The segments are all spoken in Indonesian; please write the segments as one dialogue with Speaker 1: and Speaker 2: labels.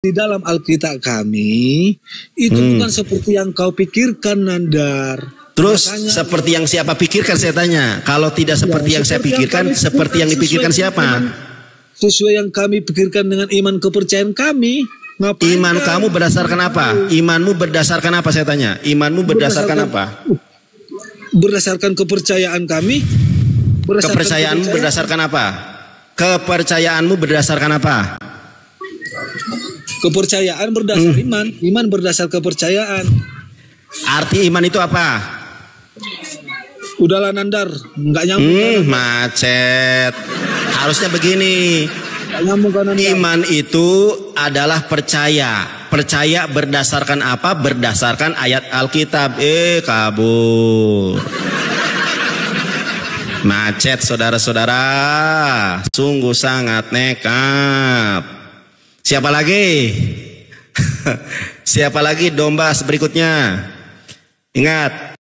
Speaker 1: di dalam Alkitab kami itu bukan seperti yang kau pikirkan, Nandar.
Speaker 2: Terus
Speaker 1: Makanya,
Speaker 2: seperti yang siapa pikirkan saya tanya. Kalau tidak seperti yang saya pikirkan, seperti yang dipikirkan siapa?
Speaker 1: Sesuai yang kami pikirkan dengan iman kepercayaan kami. Ngapain
Speaker 2: Iman kamu berdasarkan apa? Imanmu berdasarkan apa saya tanya? Imanmu berdasarkan apa?
Speaker 1: Berdasarkan kepercayaan kami.
Speaker 2: Kepercayaanmu berdasarkan apa? Kepercayaanmu berdasarkan apa?
Speaker 1: Kepercayaan berdasar iman. Iman berdasar kepercayaan.
Speaker 2: Arti iman itu apa?
Speaker 1: Udahlah Nandar, nggak nyambung.
Speaker 2: Macet. Harusnya begini.
Speaker 1: Nggak nyambung kan, Nandar.
Speaker 2: Iman itu adalah percaya. Percaya berdasarkan apa? Berdasarkan ayat Alkitab. Kabur. Macet saudara-saudara. Sungguh sangat nekat. Siapa lagi? Siapa lagi domba berikutnya? Ingat.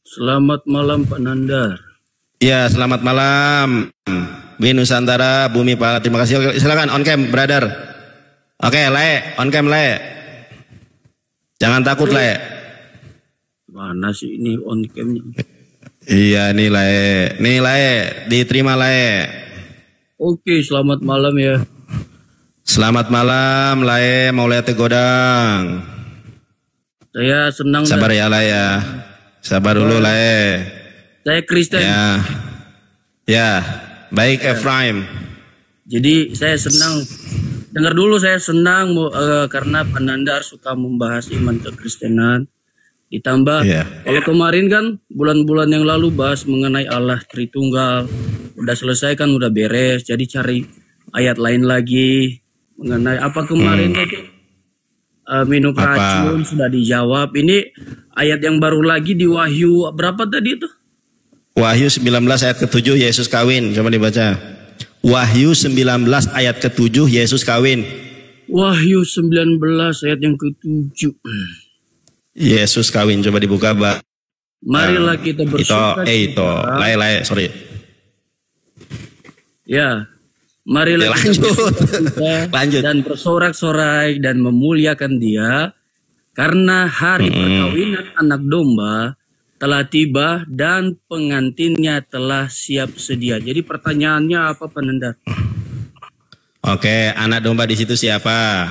Speaker 3: Selamat malam Pak Nandar.
Speaker 2: Ya, selamat malam. Nusantara, Bumi Pala. Terima kasih. Silakan on cam, brother. Oke, Le, on cam, Le. Jangan takut, Le.
Speaker 3: Mana sih ini on camnya?
Speaker 2: Iya, nih, Le. Nih, Le, diterima, Le.
Speaker 3: Oke, selamat malam ya.
Speaker 2: Selamat malam, Le. Mau lihat godang.
Speaker 3: Saya senang.
Speaker 2: Sabar ya, Le ya. Sabar dulu, Le.
Speaker 3: Saya Kristen.
Speaker 2: Ya, baik Efraim.
Speaker 3: Jadi saya senang. Dengar dulu, saya senang karena Pak Nandar suka membahas iman kekristenan. Ditambah, kalau kemarin kan bulan-bulan yang lalu bahas mengenai Allah Tritunggal. Udah selesai kan, udah beres. Jadi cari ayat lain lagi mengenai apa kemarin itu. Minum racun sudah dijawab. Ini ayat yang baru lagi di Wahyu berapa tadi itu?
Speaker 2: Wahyu 19 ayat ke-7 Yesus kawin. Coba dibaca. Wahyu 19 ayat ke-7 Yesus kawin.
Speaker 3: Wahyu 19 ayat yang ke-7.
Speaker 2: Yesus kawin. Coba dibuka, Mbak.
Speaker 3: Marilah kita bersuka
Speaker 2: cita. Sorry.
Speaker 3: Ya. Marilah
Speaker 2: lanjut.
Speaker 3: Dan bersorak-sorai dan memuliakan Dia, karena hari perkawinan anak domba telah tiba dan pengantinnya telah siap sedia. Jadi pertanyaannya apa, Pak Nandar?
Speaker 2: Oke, anak domba di situ siapa?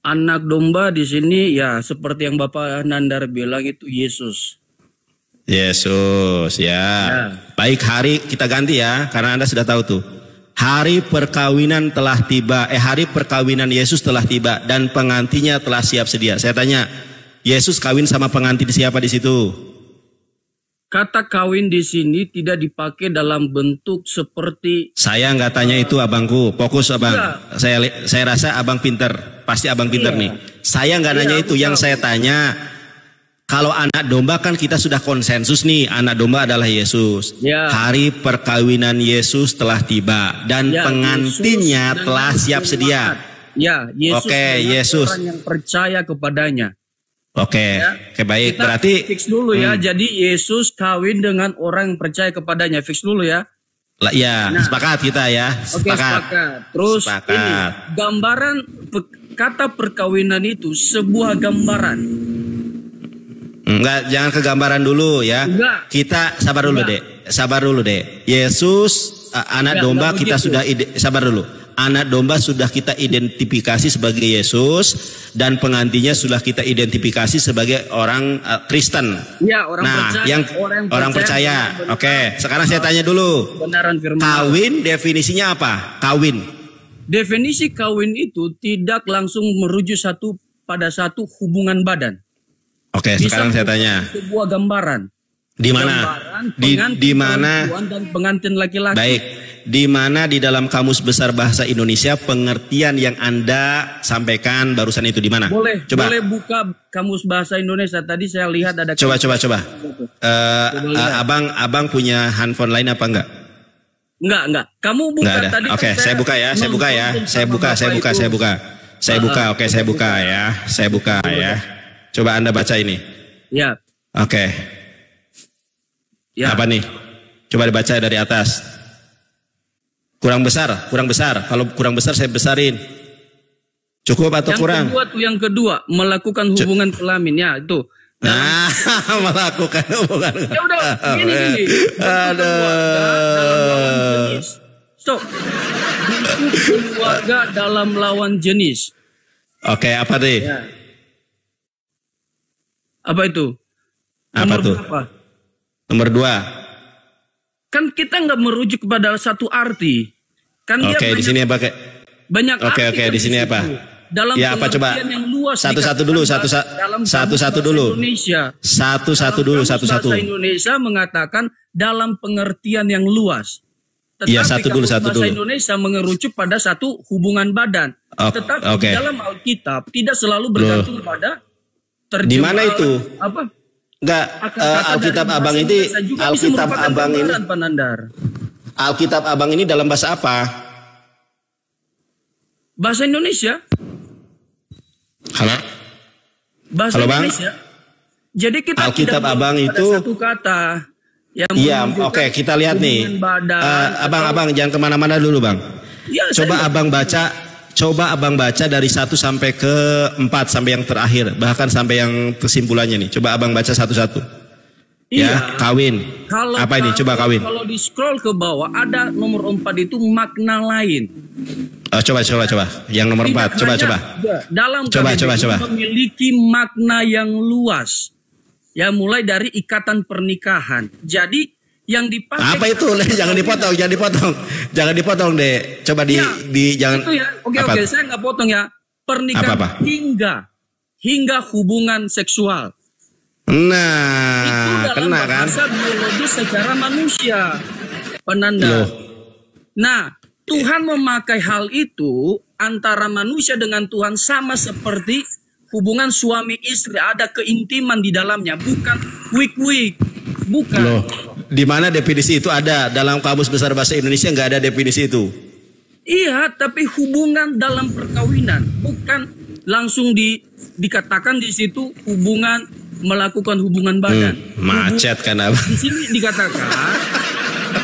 Speaker 3: Anak domba di sini ya seperti yang Bapak Nandar bilang itu Yesus.
Speaker 2: Yesus ya. Baik, hari kita ganti ya, karena Anda sudah tahu tuh. Hari perkawinan telah tiba. Hari perkawinan Yesus telah tiba dan pengantinnya telah siap sedia. Saya tanya, Yesus kawin sama pengantin siapa di situ?
Speaker 3: Kata kawin di sini tidak dipakai dalam bentuk seperti.
Speaker 2: Saya nggak tanya itu, abangku. Fokus, abang. Saya rasa abang pinter. Pasti abang pinter nih. Saya nggak nanya itu. Yang saya tanya, kalau anak domba kan kita sudah konsensus nih, anak domba adalah Yesus. Hari perkawinan Yesus telah tiba dan pengantinnya telah siap sedia.
Speaker 3: Ya, Yesus.
Speaker 2: Oke, Yesus.
Speaker 3: Orang yang percaya kepadanya.
Speaker 2: Oke, baik.
Speaker 3: Kita
Speaker 2: berarti
Speaker 3: fix dulu ya. Jadi Yesus kawin dengan orang yang percaya kepadanya. Fix dulu ya.
Speaker 2: Sepakat kita ya.
Speaker 3: Oke, sepakat. Terus ini gambaran kata perkawinan itu sebuah gambaran.
Speaker 2: Enggak, jangan ke gambaran dulu ya. Kita sabar dulu deh. Yesus anak domba kita sudah sabar dulu. Anak domba sudah kita identifikasi sebagai Yesus dan pengantinnya sudah kita identifikasi sebagai orang Kristen.
Speaker 3: Ya, orang percaya.
Speaker 2: Orang percaya. Oke, sekarang saya tanya dulu. Kawin definisinya apa? Kawin.
Speaker 3: Definisi kawin itu tidak langsung merujuk pada satu hubungan badan.
Speaker 2: Oke, sekarang saya tanya.
Speaker 3: Sebuah gambaran.
Speaker 2: Di mana? Di mana?
Speaker 3: Dan pengantin laki-laki.
Speaker 2: Baik. Di mana di dalam Kamus Besar Bahasa Indonesia pengertian yang Anda sampaikan barusan itu di mana?
Speaker 3: Boleh buka Kamus Bahasa Indonesia. Tadi saya lihat ada.
Speaker 2: Coba. Abang punya handphone lain apa enggak?
Speaker 3: Enggak. Kamu buka tadi.
Speaker 2: Oke, saya buka ya. Saya buka ya. Coba Anda baca ini.
Speaker 3: Ya.
Speaker 2: Oke. Ya. Apa nih? Coba dibaca dari atas. Kurang besar. Kalau kurang besar saya besarin. Cukup atau kurang?
Speaker 3: Yang kedua melakukan hubungan kelamin ya itu.
Speaker 2: Nah, melakukan hubungan.
Speaker 3: Ya udah, gini. Aduh. Stop. Keluarga dalam lawan jenis.
Speaker 2: Oke, apa deh?
Speaker 3: Ya. Apa itu?
Speaker 2: Apa tuh? Nomor 2.
Speaker 3: Kan kita nggak merujuk kepada satu arti. Kan
Speaker 2: Oke, di sini apa kayak?
Speaker 3: Banyak arti.
Speaker 2: Oke, di sini apa?
Speaker 3: Dalam
Speaker 2: ya apa coba?
Speaker 3: Yang luas
Speaker 2: satu-satu dulu, satu-satu dulu.
Speaker 3: Indonesia.
Speaker 2: Satu-satu dulu, satu-satu.
Speaker 3: Bahasa Indonesia mengatakan dalam pengertian yang luas. Tetapi
Speaker 2: ya, satu dulu.
Speaker 3: Bahasa Indonesia mengerucut pada satu hubungan badan. Tetapi dalam Alkitab tidak selalu bergantung pada terjemahan.
Speaker 2: Di mana itu?
Speaker 3: Apa?
Speaker 2: Enggak, Alkitab Abang ini, Alkitab Abang ini, Alkitab Abang ini dalam bahasa apa?
Speaker 3: Bahasa Indonesia.
Speaker 2: Halo?
Speaker 3: Bahasa Indonesia. Jadi kita
Speaker 2: Alkitab Abang itu
Speaker 3: satu kata.
Speaker 2: Iya, oke, kita lihat nih. Abang jangan kemana-mana dulu, Bang.
Speaker 3: Ya,
Speaker 2: Coba Abang baca dari 1 sampai ke 4 sampai yang terakhir, bahkan sampai yang kesimpulannya nih. Coba Abang baca satu-satu.
Speaker 3: Iya.
Speaker 2: Ya, kawin. Apa ini? Coba kawin.
Speaker 3: Kalau di scroll ke bawah ada nomor 4 itu makna lain.
Speaker 2: Coba. Yang nomor 4. Coba.
Speaker 3: Dalam
Speaker 2: coba.
Speaker 3: Memiliki makna yang luas. Ya, mulai dari ikatan pernikahan. Jadi yang dipakai
Speaker 2: apa itu? Jangan dipotong deh. Coba jangan.
Speaker 3: Itu ya. Oke, saya nggak potong ya. Pernikahan hingga hubungan seksual.
Speaker 2: Nah,
Speaker 3: itu dalam bahasa biologis secara manusia, Penanda. Nah, Tuhan memakai hal itu antara manusia dengan Tuhan sama seperti hubungan suami istri, ada keintiman di dalamnya, bukan wik-wik, bukan.
Speaker 2: Loh, di mana definisi itu ada? Dalam Kamus Besar Bahasa Indonesia nggak ada definisi itu.
Speaker 3: Iya, tapi hubungan dalam perkawinan, bukan langsung dikatakan di situ hubungan melakukan hubungan badan.
Speaker 2: Macet kan Abang?
Speaker 3: Di sini dikatakan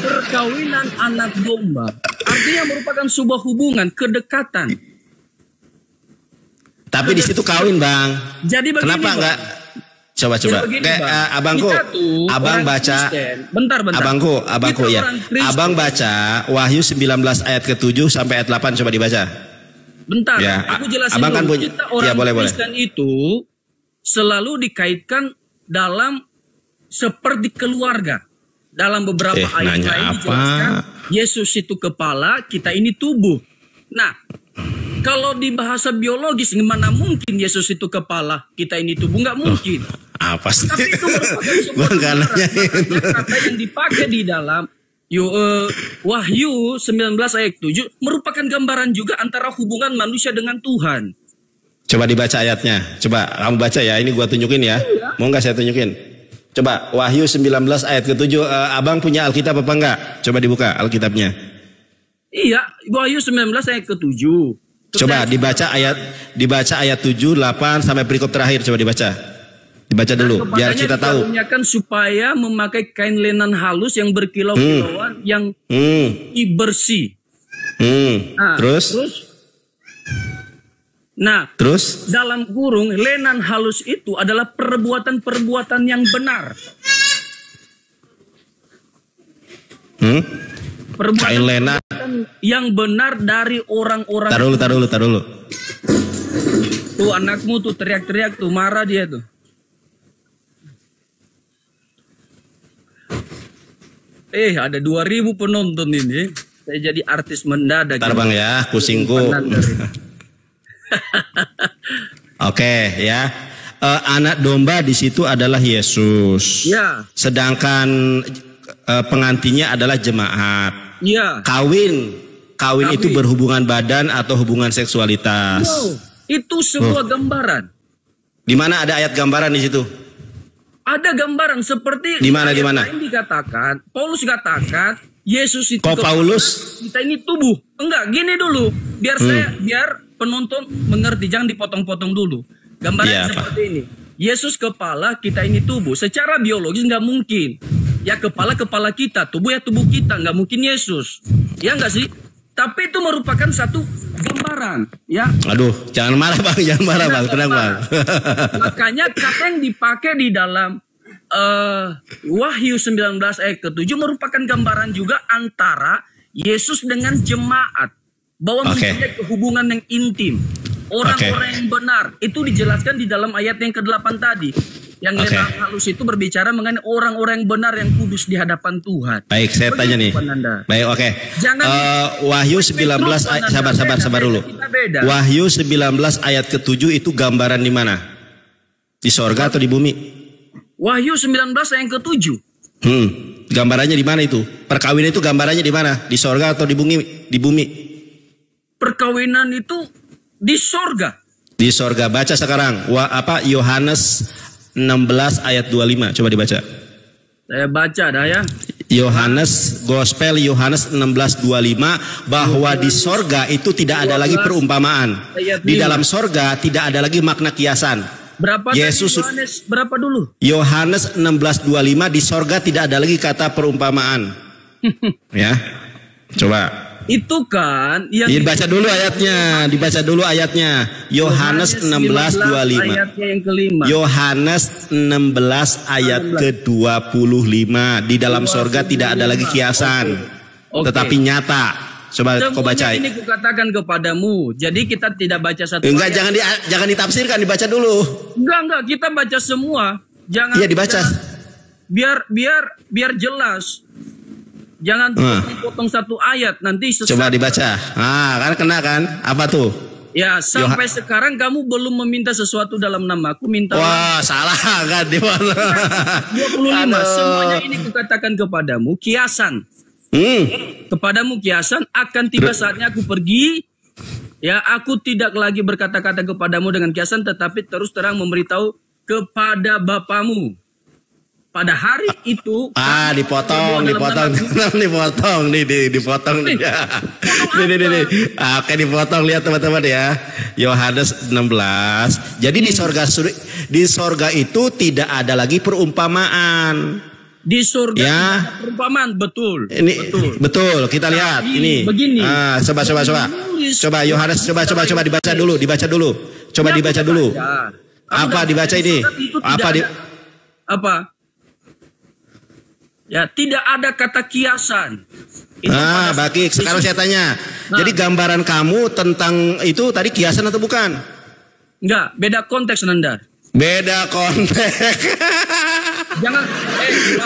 Speaker 3: perkawinan anak domba, artinya merupakan sebuah hubungan kedekatan.
Speaker 2: Tapi di situ kawin, Bang.
Speaker 3: Jadi begini,
Speaker 2: kenapa enggak? Coba. Kayak abangku, Abang baca.
Speaker 3: Bentar.
Speaker 2: Abangku ya. Abang baca Wahyu 19 ayat ke-7 sampai ayat 8, coba dibaca.
Speaker 3: Bentar,
Speaker 2: ya,
Speaker 3: aku jelasin
Speaker 2: Abang
Speaker 3: dulu.
Speaker 2: Kan punya.
Speaker 3: Kita orang Kristen itu selalu dikaitkan dalam seperti keluarga. Dalam beberapa ayat lain dijelaskan Yesus itu kepala, kita ini tubuh. Nah, kalau di bahasa biologis, gimana mungkin Yesus itu kepala, kita ini tubuh? Nggak mungkin.
Speaker 2: Apa sih?
Speaker 3: Tapi itu merupakan sebuah kata yang dipakai di dalam Wahyu 19 ayat 7 merupakan gambaran juga antara hubungan manusia dengan Tuhan.
Speaker 2: Coba dibaca ayatnya. Coba kamu baca ya, ini gua tunjukin ya. Mau nggak saya tunjukin? Coba Wahyu 19 ayat ke-7. Abang punya Alkitab apa enggak? Coba dibuka Alkitabnya.
Speaker 3: Iya, Wahyu 19 ayat ke-7.
Speaker 2: Coba dibaca ayat 7, 8 sampai berikut terakhir, coba dibaca. Dibaca dulu biar kita tahu.
Speaker 3: Supaya memakai kain lenan halus yang berkilau-kilauan yang bersih. Terus dalam kurung lenan halus itu adalah perbuatan-perbuatan yang benar.
Speaker 2: Kain lenan
Speaker 3: yang benar dari orang-orang.
Speaker 2: Taruh dulu.
Speaker 3: Tuh anakmu tuh teriak-teriak tuh, marah dia tuh. Ada 2000 penonton ini. Saya jadi artis mendadak.
Speaker 2: Ntar Bang ya, pusingku. Oke ya. Anak domba di situ adalah Yesus.
Speaker 3: Ya.
Speaker 2: Sedangkan pengantinnya adalah jemaat.
Speaker 3: Ya.
Speaker 2: Kawin itu berhubungan badan atau hubungan seksualitas.
Speaker 3: No, itu sebuah gambaran.
Speaker 2: Di mana ada ayat gambaran di situ?
Speaker 3: Ada gambaran seperti
Speaker 2: di mana?
Speaker 3: Dikatakan, Paulus katakan Yesus itu
Speaker 2: Paulus
Speaker 3: kita ini tubuh. Enggak, gini dulu. Biar penonton mengerti, jangan dipotong-potong dulu. Gambarannya seperti ini. Yesus kepala, kita ini tubuh. Secara biologis nggak mungkin. Ya kepala kita, tubuh ya tubuh kita, nggak mungkin Yesus. Ya nggak sih? Tapi itu merupakan satu gambaran, ya.
Speaker 2: Aduh, jangan marah Bang, jangan marah Bang, tenang Bang.
Speaker 3: Makanya kata yang dipakai di dalam Wahyu 19 ayat ke-7 merupakan gambaran juga antara Yesus dengan jemaat. Bahwa mempunyai hubungan yang intim. Orang-orang yang benar. Itu dijelaskan di dalam ayat yang ke-8 tadi. Yang Lena halus itu berbicara mengenai orang-orang yang benar yang kudus di hadapan Tuhan.
Speaker 2: Baik, saya tanya nih. Baik, oke. Wahyu 19 sabar dulu. Wahyu 19 ayat ke-7 itu gambaran di mana? Di sorga atau di bumi?
Speaker 3: Wahyu 19 ayat ke-7.
Speaker 2: Gambarannya di mana itu? Perkawinan itu gambarannya di mana? Di sorga atau di bumi? Di bumi.
Speaker 3: Perkawinan itu di sorga.
Speaker 2: Di sorga. Baca sekarang. Yohanes 16 ayat 25. Coba dibaca.
Speaker 3: Saya baca dah ya.
Speaker 2: Gospel Yohanes 16:25 bahwa di sorga itu tidak ada lagi perumpamaan. Di dalam sorga tidak ada lagi makna kiasan.
Speaker 3: Berapa
Speaker 2: Yesus
Speaker 3: Yohanes berapa dulu?
Speaker 2: Yohanes 16:25 di sorga tidak ada lagi kata perumpamaan. Ya. Coba.
Speaker 3: Itu kan yang
Speaker 2: dibaca dulu ayatnya. Yohanes 16:25.
Speaker 3: Ayatnya yang kelima.
Speaker 2: Yohanes 16 ayat ke-25. Di dalam sorga tidak ada lagi kiasan. Tetapi nyata. Coba kau baca.
Speaker 3: Ini kukatakan kepadamu. Jadi kita tidak baca satu
Speaker 2: ayat. Jangan ditafsirkan, dibaca dulu.
Speaker 3: Enggak, kita baca semua. Jangan.
Speaker 2: Iya, dibaca.
Speaker 3: Biar jelas. Jangan potong satu ayat nanti sesat.
Speaker 2: Coba dibaca. Karena kena kan? Apa tuh?
Speaker 3: Ya, sampai sekarang kamu belum meminta sesuatu dalam namaku, minta.
Speaker 2: Wah, salah kan di mana?
Speaker 3: 25. Semuanya ini kukatakan kepadamu kiasan. Kepadamu kiasan, akan tiba saatnya aku pergi. Ya, aku tidak lagi berkata-kata kepadamu dengan kiasan, tetapi terus terang memberitahu kepada Bapamu. Pada hari itu
Speaker 2: dipotong nih. Oke, dipotong, lihat teman-teman ya. Yohanes 16. Jadi di sorga itu tidak ada lagi perumpamaan.
Speaker 3: Di surga
Speaker 2: ya.
Speaker 3: Perumpamaan, betul.
Speaker 2: Betul. Kita lihat ini.
Speaker 3: Begini.
Speaker 2: Coba Yohanes, coba dibaca dulu. Coba dibaca dulu. Apa dibaca ini?
Speaker 3: Apa? Ya, tidak ada kata kiasan.
Speaker 2: Bagi sekarang saya tanya. Jadi gambaran kamu tentang itu tadi kiasan atau bukan?
Speaker 3: Enggak, beda konteks Nanda.
Speaker 2: Beda konteks.
Speaker 3: Jangan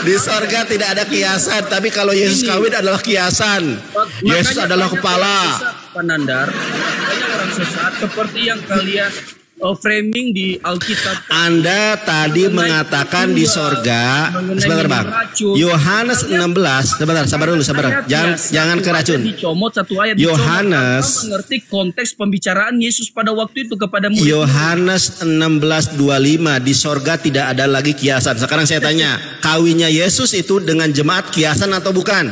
Speaker 2: di sorga tidak ada kiasan, tapi kalau Yesus kawin adalah kiasan. Yesus adalah kepala.
Speaker 3: Nandar, banyak orang sesat seperti yang kalian framing di Alkitab.
Speaker 2: Anda tadi mengatakan di sorga. Sebentar Bang. Yohanes 16. Sabar dulu. Jangan keracun.
Speaker 3: Dicomot satu ayat.
Speaker 2: Yohanes
Speaker 3: mengerti konteks pembicaraan Yesus pada waktu itu kepada murid.
Speaker 2: Yohanes 16:25 di sorga tidak ada lagi kiasan. Sekarang saya tanya, kawinnya Yesus itu dengan jemaat kiasan atau bukan?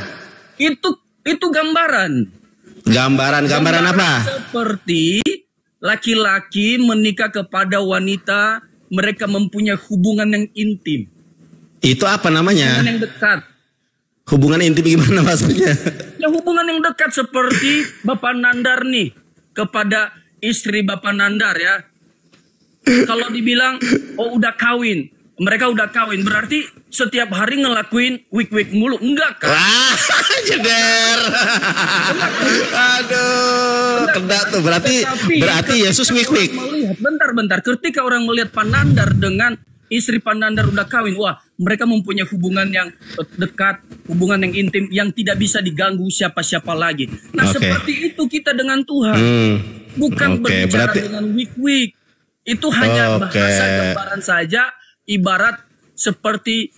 Speaker 3: Itu gambaran.
Speaker 2: Gambaran apa?
Speaker 3: Seperti laki-laki menikah kepada wanita, mereka mempunyai hubungan yang intim.
Speaker 2: Itu apa namanya?
Speaker 3: Hubungan yang dekat.
Speaker 2: Hubungan intim gimana maksudnya?
Speaker 3: Ya, hubungan yang dekat seperti Bapak Nandar nih kepada istri Bapak Nandar ya. Kalau dibilang udah kawin, mereka udah kawin, berarti setiap hari ngelakuin wik-wik mulu. Enggak kan?
Speaker 2: Jeder. Aduh, kena tuh. Berarti Yesus wik-wik.
Speaker 3: Bentar. Ketika orang melihat Panandar dengan istri Panandar udah kawin, wah, mereka mempunyai hubungan yang dekat, hubungan yang intim, yang tidak bisa diganggu siapa-siapa lagi. Nah, seperti itu kita dengan Tuhan. Bukan berbicara dengan wik-wik. Itu hanya bahasa gambaran saja, ibarat seperti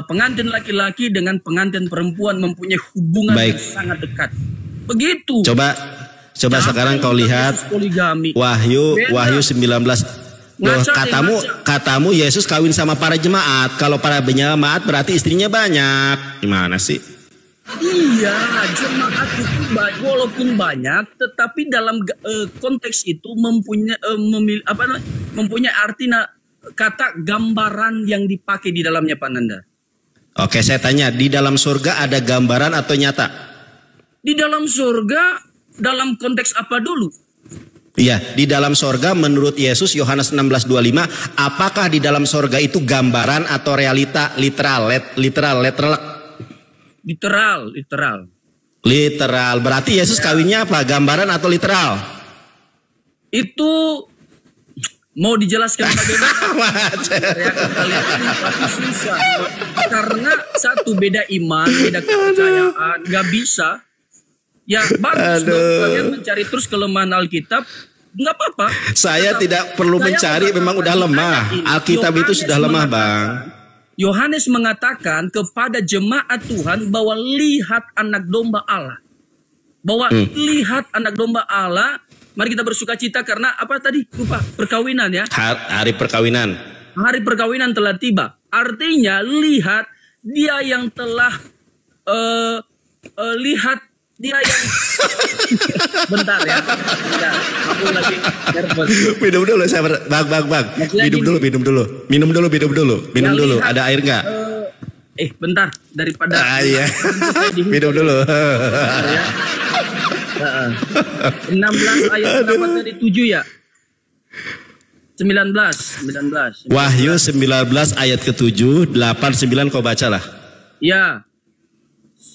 Speaker 3: pengantin laki-laki dengan pengantin perempuan mempunyai hubungan yang sangat dekat. Begitu.
Speaker 2: Coba sekarang kau lihat Wahyu 19. Katamu Yesus kawin sama para jemaat. Kalau para jemaat berarti istrinya banyak. Gimana sih?
Speaker 3: Iya, jemaat itu walaupun banyak, tetapi dalam konteks itu mempunyai arti kata gambaran yang dipakai di dalamnya Pak Nanda.
Speaker 2: Oke, saya tanya, di dalam surga ada gambaran atau nyata?
Speaker 3: Di dalam surga dalam konteks apa dulu?
Speaker 2: Iya, di dalam sorga menurut Yesus Yohanes 16:25, apakah di dalam sorga itu gambaran atau realita literal? Literal. Berarti Yesus kawinnya apa? Gambaran atau literal?
Speaker 3: Itu mau dijelaskan bagaimana? Ya, kalian susah. Karena satu, beda iman, beda kepercayaan, nggak bisa. Ya bagus dong kalian mencari terus kelemahan Alkitab, nggak apa-apa.
Speaker 2: Saya tidak perlu mencari, memang udah lemah. Alkitab itu sudah lemah, Bang.
Speaker 3: Yohanes mengatakan kepada jemaat Tuhan bahwa lihat anak domba Allah. Bahwa lihat anak domba Allah, mari kita bersuka cita karena apa tadi? Lupa, perkawinan ya.
Speaker 2: Hari perkawinan.
Speaker 3: Hari perkawinan telah tiba. Artinya lihat dia yang telah lihat dia yang bentar ya. Aku lagi nervous.
Speaker 2: Minum dulu Bang. Minum dulu. Ada air nggak?
Speaker 3: Bentar daripada.
Speaker 2: Iya. Minum dulu.
Speaker 3: 16 ayat berapa tadi? 7 ya? 19.
Speaker 2: Wahyu 19 ayat ke-7, 8, 9 kau bacalah.
Speaker 3: Ya.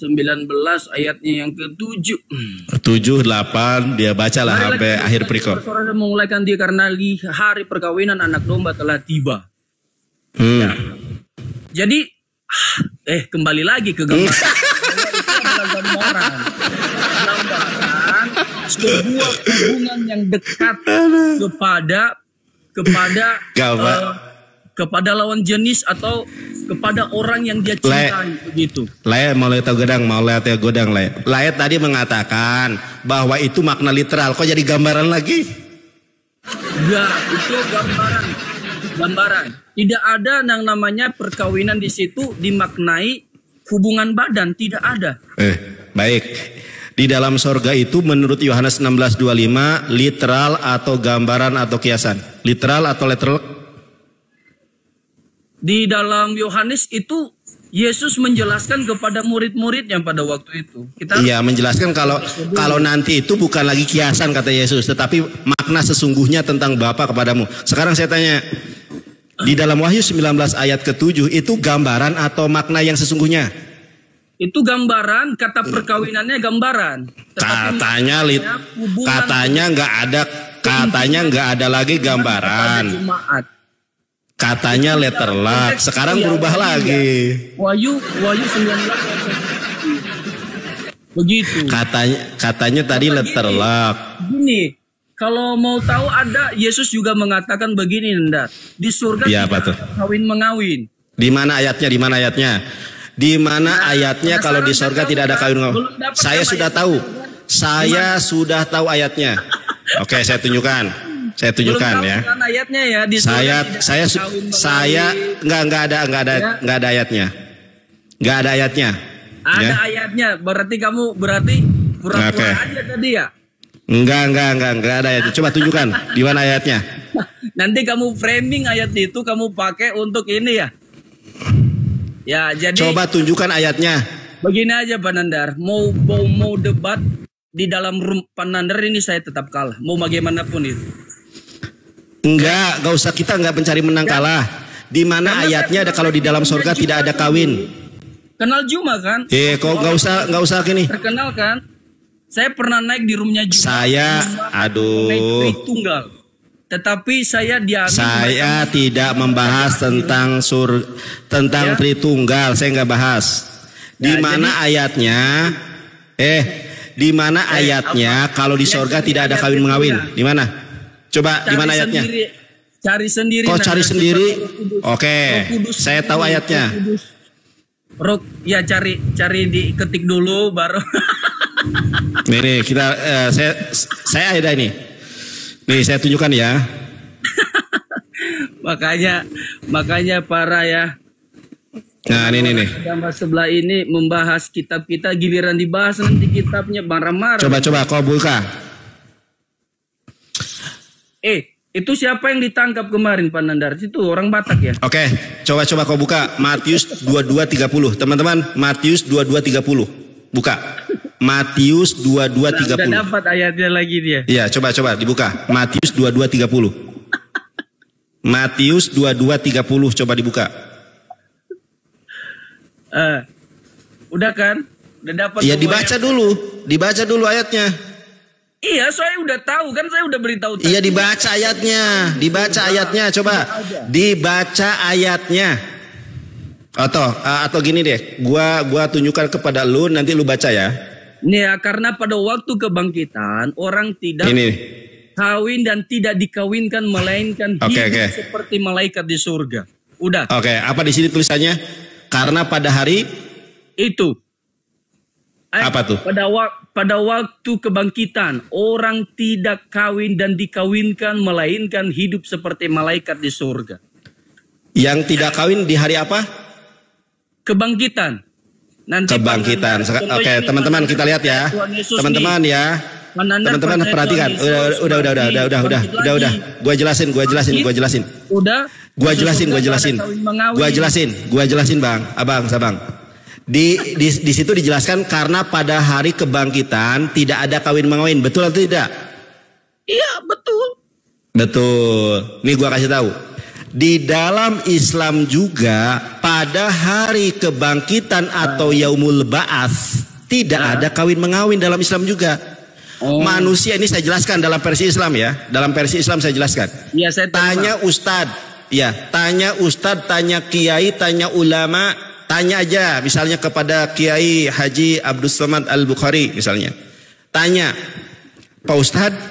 Speaker 3: 19 ayatnya yang ke-7.
Speaker 2: 7, 8 dia bacalah sampai akhir perikop.
Speaker 3: Saudara memulaikan dia karena hari perkawinan anak domba telah tiba. Ya. Jadi kembali lagi ke gambaran. Gambaran sebuah hubungan yang dekat kepada lawan jenis atau kepada orang yang dia cintai begitu.
Speaker 2: Mau lihat godang. Laet tadi mengatakan bahwa itu makna literal. Kok jadi gambaran lagi?
Speaker 3: Enggak, itu gambaran. Tidak ada yang namanya perkawinan di situ dimaknai hubungan badan, tidak ada.
Speaker 2: Baik. Di dalam sorga itu menurut Yohanes 16:25 literal atau gambaran atau kiasan? Literal atau literal?
Speaker 3: Di dalam Yohanes itu Yesus menjelaskan kepada murid-muridnya pada waktu itu.
Speaker 2: Iya, menjelaskan kalau nanti itu bukan lagi kiasan kata Yesus, tetapi makna sesungguhnya tentang Bapa kepadamu. Sekarang saya tanya, di dalam Wahyu 19 ayat ke-7 itu gambaran atau makna yang sesungguhnya?
Speaker 3: Itu gambaran, kata perkawinannya gambaran.
Speaker 2: Katanya nggak ada lagi gambaran. Katanya letterlock, sekarang berubah lagi.
Speaker 3: Wahyu 19. Begitu.
Speaker 2: Katanya tadi letterlock.
Speaker 3: Gini, kalau mau tahu ada Yesus juga mengatakan begini, Nanda. Di surga tidak kawin mengawin.
Speaker 2: Di mana ayatnya? Di mana ayatnya kalau di surga tidak ada kawin mengawin? Saya sudah tahu. Saya sudah tahu ayatnya. Oke, saya tunjukkan ya.
Speaker 3: Ayatnya ya di
Speaker 2: saya nggak ada ayatnya. Nggak ada ayatnya.
Speaker 3: Ada ayatnya. Berarti kamu pura-pura aja tadi ya?
Speaker 2: Enggak ada ayatnya. Coba tunjukkan di mana ayatnya.
Speaker 3: Nanti kamu framing ayat itu kamu pakai untuk ini ya. Ya, jadi
Speaker 2: coba tunjukkan ayatnya.
Speaker 3: Begini aja Pak Nandar, mau debat di dalam Pak Nandar ini saya tetap kalah. Mau bagaimanapun itu.
Speaker 2: Enggak usah, kita enggak mencari menang kalah. Di mana ayatnya ada kalau di dalam surga tidak ada kawin?
Speaker 3: Kenal Juma kan?
Speaker 2: Kok enggak usah gini.
Speaker 3: Terkenal kan? Saya pernah naik di roomnya Juma.
Speaker 2: Naik
Speaker 3: tunggal. Tetapi saya
Speaker 2: tidak membahas tentang Tritunggal. Saya enggak bahas. Di mana ayatnya? Di mana ayatnya kalau di surga tidak ada kawin mengawin? Di mana? Coba di mana ayatnya?
Speaker 3: Cari sendiri.
Speaker 2: Kok cari sendiri? Oke, saya tahu ayatnya.
Speaker 3: Ya cari diketik dulu baru.
Speaker 2: Nih kita saya ada ini. Nih saya tunjukkan ya.
Speaker 3: makanya para ya.
Speaker 2: Nah ini nih.
Speaker 3: Gambar sebelah ini membahas kitab kita, giliran dibahas nanti kitabnya marah-marah.
Speaker 2: Coba kau buka.
Speaker 3: Itu siapa yang ditangkap kemarin Pak Nandar? Itu orang Batak ya?
Speaker 2: Oke, coba kau buka Matius 22:30. Teman-teman, Matius 22:30. Buka. Matius 22:30.
Speaker 3: Udah dapat ayatnya lagi dia.
Speaker 2: Iya, coba dibuka. Matius 22:30. Matius 22:30 coba dibuka.
Speaker 3: Udah kan? Udah dapat.
Speaker 2: Iya, dibaca dulu ayatnya.
Speaker 3: Iya, saya udah tahu kan, saya udah beritahu tadi.
Speaker 2: Iya, dibaca ayatnya, coba. Dibaca ayatnya. Atau gini deh, gua tunjukkan kepada lu, nanti lu baca ya.
Speaker 3: Nih ya, karena pada waktu kebangkitan orang tidak kawin dan tidak dikawinkan, melainkan hidup seperti malaikat di surga. Udah.
Speaker 2: Oke, apa di sini tulisannya? Karena pada hari
Speaker 3: itu.
Speaker 2: Apa tuh?
Speaker 3: Pada waktu kebangkitan orang tidak kawin dan dikawinkan, melainkan hidup seperti malaikat di surga. Yang tidak kawin di hari apa?
Speaker 2: Kebangkitan. Nanti kebangkitan. Oke, teman-teman kita lihat ya. Teman-teman ya. Teman-teman perhatikan. Udah. Gua jelasin.
Speaker 3: Udah.
Speaker 2: Gua jelasin, Bang. Abang, Sabang. Di situ dijelaskan karena pada hari kebangkitan tidak ada kawin mengawin. Betul atau tidak?
Speaker 3: Iya, betul.
Speaker 2: Betul. Nih gua kasih tahu. Di dalam Islam juga pada hari kebangkitan atau yaumul ba'ats tidak ada kawin mengawin dalam Islam juga. Manusia ini saya jelaskan dalam versi Islam ya. Dalam versi Islam saya jelaskan.
Speaker 3: Ya, saya
Speaker 2: tanya ustadz, ya, tanya ustadz, tanya kiai, tanya ulama, tanya aja misalnya kepada Kiai Haji Abdus Somad Al-Bukhari misalnya. Tanya, Pak Ustadz,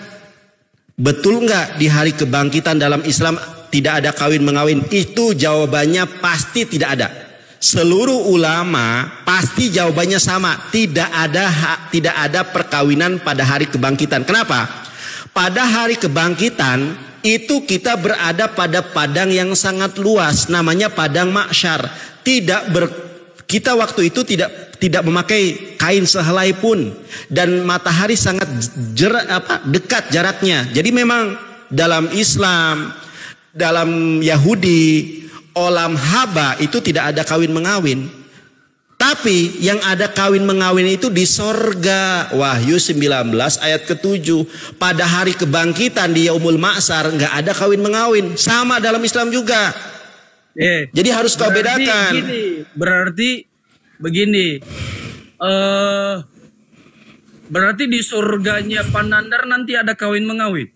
Speaker 2: betul nggak di hari kebangkitan dalam Islam tidak ada kawin mengawin? Itu jawabannya pasti tidak ada. Seluruh ulama pasti jawabannya sama. Tidak ada perkawinan pada hari kebangkitan. Kenapa? Pada hari kebangkitan itu kita berada pada padang yang sangat luas, namanya padang mahsyar. Kita waktu itu tidak memakai kain sehelai pun, dan matahari sangat dekat jaraknya. Jadi memang dalam Islam, dalam Yahudi, olam haba itu tidak ada kawin mengawin. Tapi yang ada kawin mengawin itu di sorga. Wahyu 19 ayat ke-7. Pada hari kebangkitan di yaumul ma'sar nggak ada kawin mengawin. Sama dalam Islam juga. Jadi harus kau bedakan.
Speaker 3: Berarti begini. Berarti di surganya Panandar nanti ada kawin mengawin.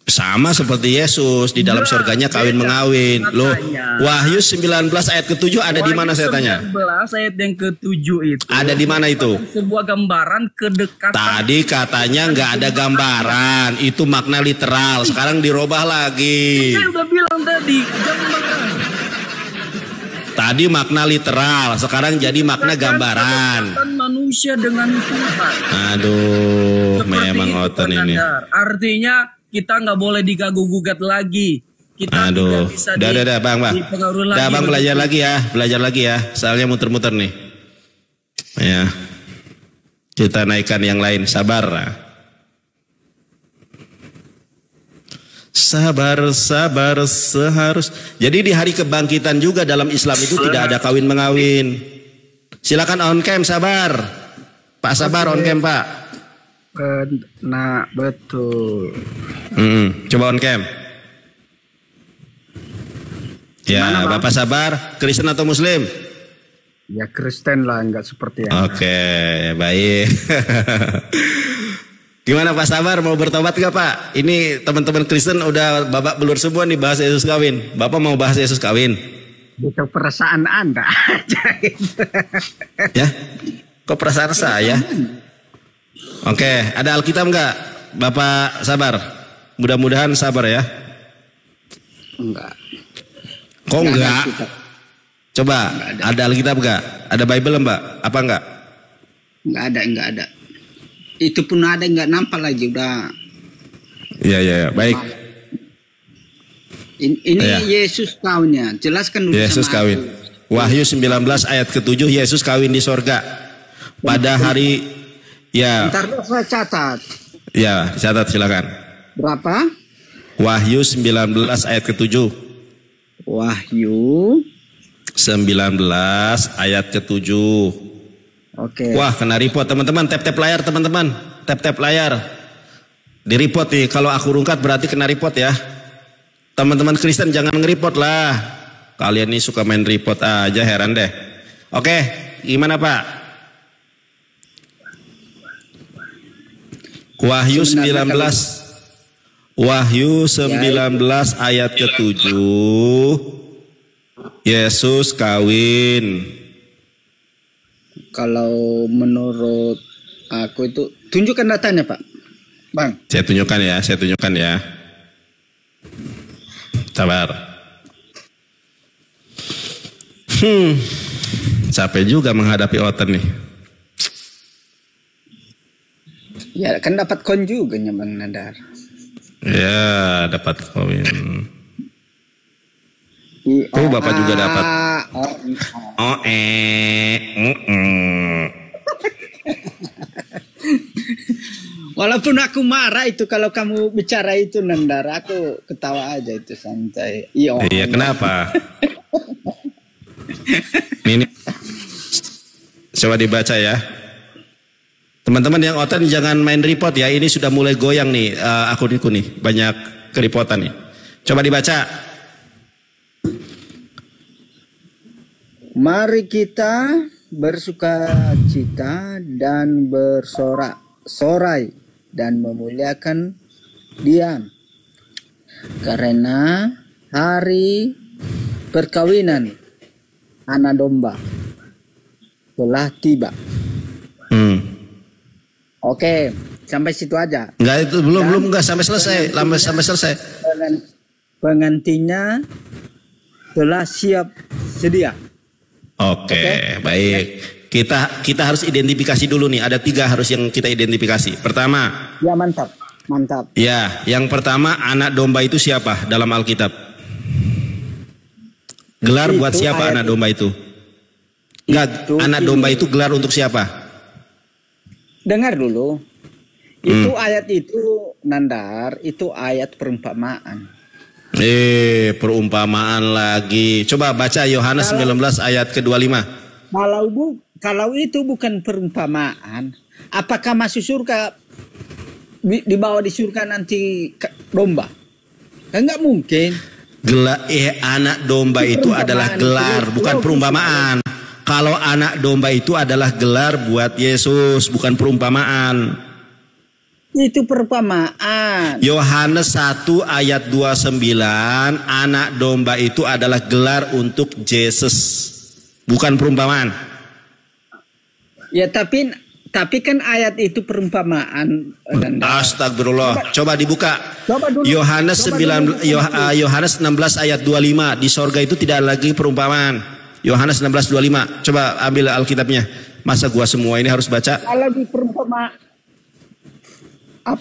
Speaker 2: Sama seperti Yesus di dalam surganya kawin mengawin. Loh, Wahyu 19 ayat ke-7 ada di mana saya tanya?
Speaker 3: 19 ayat yang ke-7 itu.
Speaker 2: Ada di mana itu?
Speaker 3: Sebuah gambaran kedekatan.
Speaker 2: Tadi katanya nggak ada gambaran, itu makna literal. Sekarang dirubah lagi.
Speaker 3: Saya udah bilang tadi, gambaran.
Speaker 2: Tadi makna literal, sekarang jadi makna gambaran.
Speaker 3: Manusia dengan Tuhan.
Speaker 2: Aduh, memang otot ini.
Speaker 3: Artinya kita nggak boleh diganggu-gugat lagi. Kita
Speaker 2: Aduh,
Speaker 3: bisa
Speaker 2: udah, Bang. Udah, Bang, belajar lagi ya. Soalnya muter-muter nih. Ya, kita naikkan yang lain. Sabar. Sabar seharus. Jadi di hari kebangkitan juga dalam Islam itu tidak ada kawin mengawin. Silakan on cam, Sabar. Pak Sabar, on cam, Pak.
Speaker 4: Nah, betul.
Speaker 2: Coba on cam. Ya, gimana, Bapak Sabar, Kristen atau Muslim?
Speaker 4: Ya Kristen lah, enggak seperti yang.
Speaker 2: Oke, baik. Gimana Pak Sabar, mau bertobat gak Pak? Ini teman-teman Kristen udah babak belur semua nih bahas Yesus kawin. Bapak mau bahas Yesus kawin?
Speaker 4: Itu perasaan Anda aja.
Speaker 2: Ya? Kok perasaan saya? Oke, ada Alkitab nggak, Bapak Sabar? Mudah-mudahan sabar ya.
Speaker 4: Enggak.
Speaker 2: Kok enggak? Coba, ada Alkitab nggak? Ada Bible Mbak? Apa enggak?
Speaker 4: Enggak ada. Itu pun ada enggak nampak lagi udah.
Speaker 2: Iya, baik.
Speaker 4: Ini ya. Yesus kawinnya, jelaskan dulu.
Speaker 2: Yesus
Speaker 4: sama
Speaker 2: kawin. Aku. Wahyu 19 ayat ke-7, Yesus kawin di sorga. Pada hari, ya.
Speaker 4: Ntar saya catat.
Speaker 2: Ya, catat silakan.
Speaker 4: Berapa?
Speaker 2: Wahyu 19 ayat ke-7.
Speaker 4: Wahyu
Speaker 2: 19 ayat ke-7.
Speaker 4: Oke.
Speaker 2: Wah, kena report teman-teman. Tap-tap layar teman-teman. Tap-tap layar. Di report nih. Kalau aku rungkat berarti kena report ya. Teman-teman Kristen jangan nge-report lah. Kalian nih suka main report aja, heran deh. Oke, gimana Pak? Wahyu 19. Wahyu 19 ayat ke-7. Yesus kawin.
Speaker 4: Kalau menurut aku itu, tunjukkan datanya Pak. Bang.
Speaker 2: Saya tunjukkan ya. Sabar. Capek juga menghadapi Oten nih.
Speaker 4: Ya kan dapat kon juga nya Bang Nandar.
Speaker 2: Ya, dapat koin. Tuh Bapak juga dapat.
Speaker 4: Walaupun aku marah itu kalau kamu bicara itu Nandar, aku ketawa aja itu santai.
Speaker 2: Iya, kenapa? Ini coba dibaca ya. Teman-teman yang Oten jangan main report ya. Ini sudah mulai goyang nih akunku nih. Banyak keripotan nih. Coba dibaca.
Speaker 4: Mari kita bersukacita dan bersorak-sorai dan memuliakan Dia, karena hari perkawinan anak domba telah tiba. Oke, sampai situ aja.
Speaker 2: Enggak, itu belum sampai selesai. Sampai selesai.
Speaker 4: Pengantinnya telah siap sedia.
Speaker 2: Oke, baik. Kita harus identifikasi dulu nih. Ada 3 harus yang kita identifikasi. Pertama.
Speaker 4: Ya mantap.
Speaker 2: Ya, yang pertama anak domba itu siapa dalam Alkitab? Gelar buat siapa anak domba itu? Enggak, anak domba itu gelar untuk siapa?
Speaker 4: Dengar dulu. Itu ayat itu Nandar, itu ayat perumpamaan.
Speaker 2: Perumpamaan lagi. Coba baca Yohanes 19 ayat ke-25.
Speaker 4: Kalau itu bukan perumpamaan, apakah masuk surga, dibawa di surga nanti domba? Kan nggak mungkin.
Speaker 2: Anak domba itu adalah gelar, bukan perumpamaan. Kalau anak domba itu adalah gelar buat Yesus, bukan perumpamaan.
Speaker 4: Itu perumpamaan.
Speaker 2: Yohanes 1 ayat 29, anak domba itu adalah gelar untuk Yesus, bukan perumpamaan.
Speaker 4: Ya tapi kan ayat itu perumpamaan.
Speaker 2: Astagfirullah. Coba dibuka. Yohanes 16 ayat 25, di sorga itu tidak lagi perumpamaan. Yohanes 16:25. Coba ambil Alkitabnya. Masa gua semua ini harus baca?
Speaker 4: Kalau di perumpamaan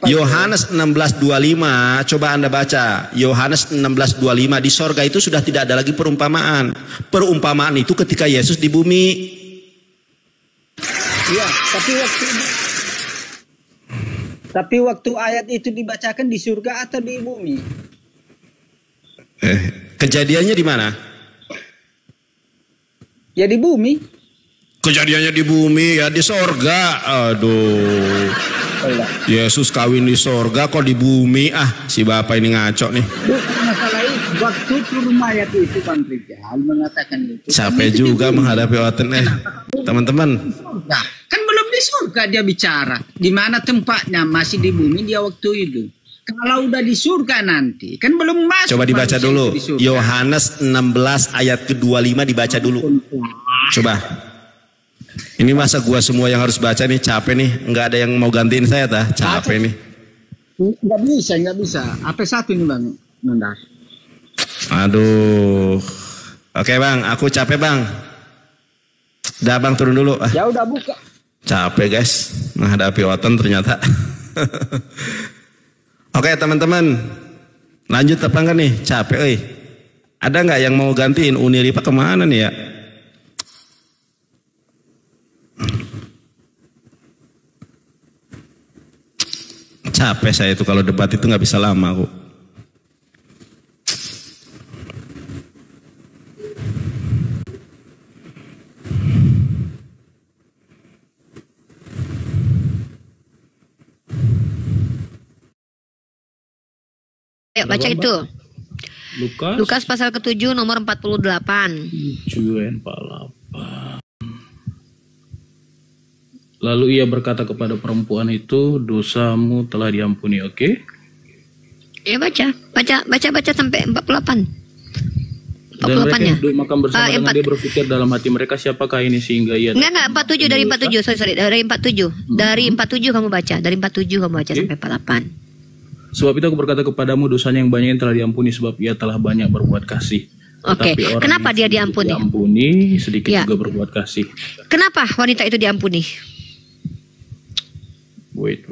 Speaker 2: Yohanes 16:25, coba Anda baca. Yohanes 16:25, di sorga itu sudah tidak ada lagi perumpamaan. Perumpamaan itu ketika Yesus di bumi.
Speaker 4: Iya, tapi waktu ayat itu dibacakan di surga atau di bumi?
Speaker 2: Kejadiannya di mana?
Speaker 4: Ya di bumi.
Speaker 2: Kejadiannya di bumi ya, di sorga. Aduh. Yesus kawin di sorga kok di bumi. Si bapak ini ngaco nih.
Speaker 4: Masalah itu waktu turun ayat itu Bang Rijal mengatakan itu.
Speaker 2: Capek juga menghadapi Oten teman-teman.
Speaker 4: Nah, kan belum di surga dia bicara. Di mana tempatnya, masih di bumi dia waktu itu. Kalau udah di surga nanti, kan belum masuk.
Speaker 2: Coba dibaca dulu. Yohanes 16 ayat ke-25 dibaca dulu. Coba. Ini masa gua semua yang harus baca nih, capek nih. Nggak ada yang mau gantiin saya tah, capek nih.
Speaker 4: Nggak bisa. Apa satu nih Bang Nandar?
Speaker 2: Aduh. Oke Bang, aku capek Bang. Udah Bang turun dulu.
Speaker 4: Ya udah buka.
Speaker 2: Capek guys, menghadapi Oten ternyata. Oke teman-teman, lanjut apa enggak nih? Capek Ada nggak yang mau gantiin Uniripa kemana nih ya? Capek saya itu kalau debat itu nggak bisa lama kok.
Speaker 3: Ya, baca itu. Lukas pasal ke-7 nomor 48.
Speaker 5: 7:48. Lalu ia berkata kepada perempuan itu, dosamu telah diampuni. Oke?
Speaker 3: Ya baca sampai 48.
Speaker 5: Dan mereka duduk makan bersama dengan dia berpikir dalam hati mereka, siapakah ini sehingga ia...
Speaker 3: Enggak, 47 dari 47, sorry, dari 47. Dari 47 kamu baca, sampai 48.
Speaker 5: Sebab itu aku berkata kepadamu, dosanya yang banyak yang telah diampuni, sebab ia telah banyak berbuat kasih.
Speaker 3: Oke, kenapa dia diampuni?
Speaker 5: Diampuni, sedikit juga berbuat kasih.
Speaker 3: Kenapa wanita itu diampuni?
Speaker 5: Wait.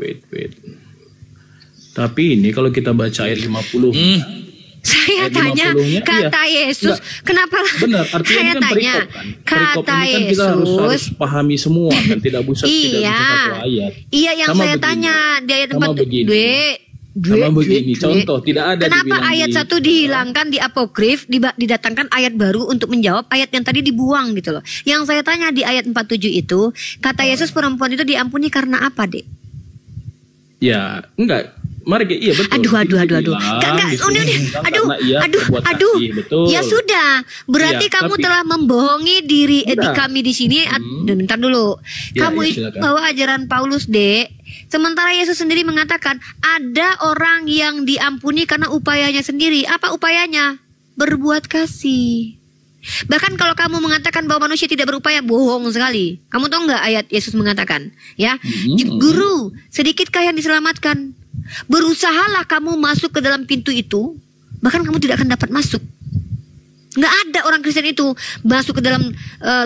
Speaker 5: Tapi ini kalau kita baca ayat 50.
Speaker 3: Saya tanya, kata Yesus, kenapa?
Speaker 5: Benar, artinya kan perikop kan. Kata Yesus, kita harus pahami semua kan, tidak bisa satu ayat.
Speaker 3: Iya, yang sama saya begini. Tanya di ayat 4.
Speaker 5: Begini, contoh tidak ada.
Speaker 3: Kenapa ayat 1 dihilangkan di apokrif, didatangkan ayat baru untuk menjawab ayat yang tadi dibuang gitu loh. Yang saya tanya di ayat 47 itu, kata Yesus perempuan itu diampuni karena apa, Dek?
Speaker 5: Ya, enggak. Mari, iya betul.
Speaker 3: Aduh. Ya sudah. Berarti kamu telah membohongi diri kami di sini. Bentar dulu. Kamu itu bawa ajaran Paulus, Dek. Sementara Yesus sendiri mengatakan ada orang yang diampuni karena upayanya sendiri. Apa upayanya? Berbuat kasih. Bahkan kalau kamu mengatakan bahwa manusia tidak berupaya, bohong sekali. Kamu tahu nggak ayat Yesus mengatakan? Ya, Guru, sedikitkah yang diselamatkan? Berusahalah kamu masuk ke dalam pintu itu, bahkan kamu tidak akan dapat masuk. Nggak ada orang Kristen itu masuk ke dalam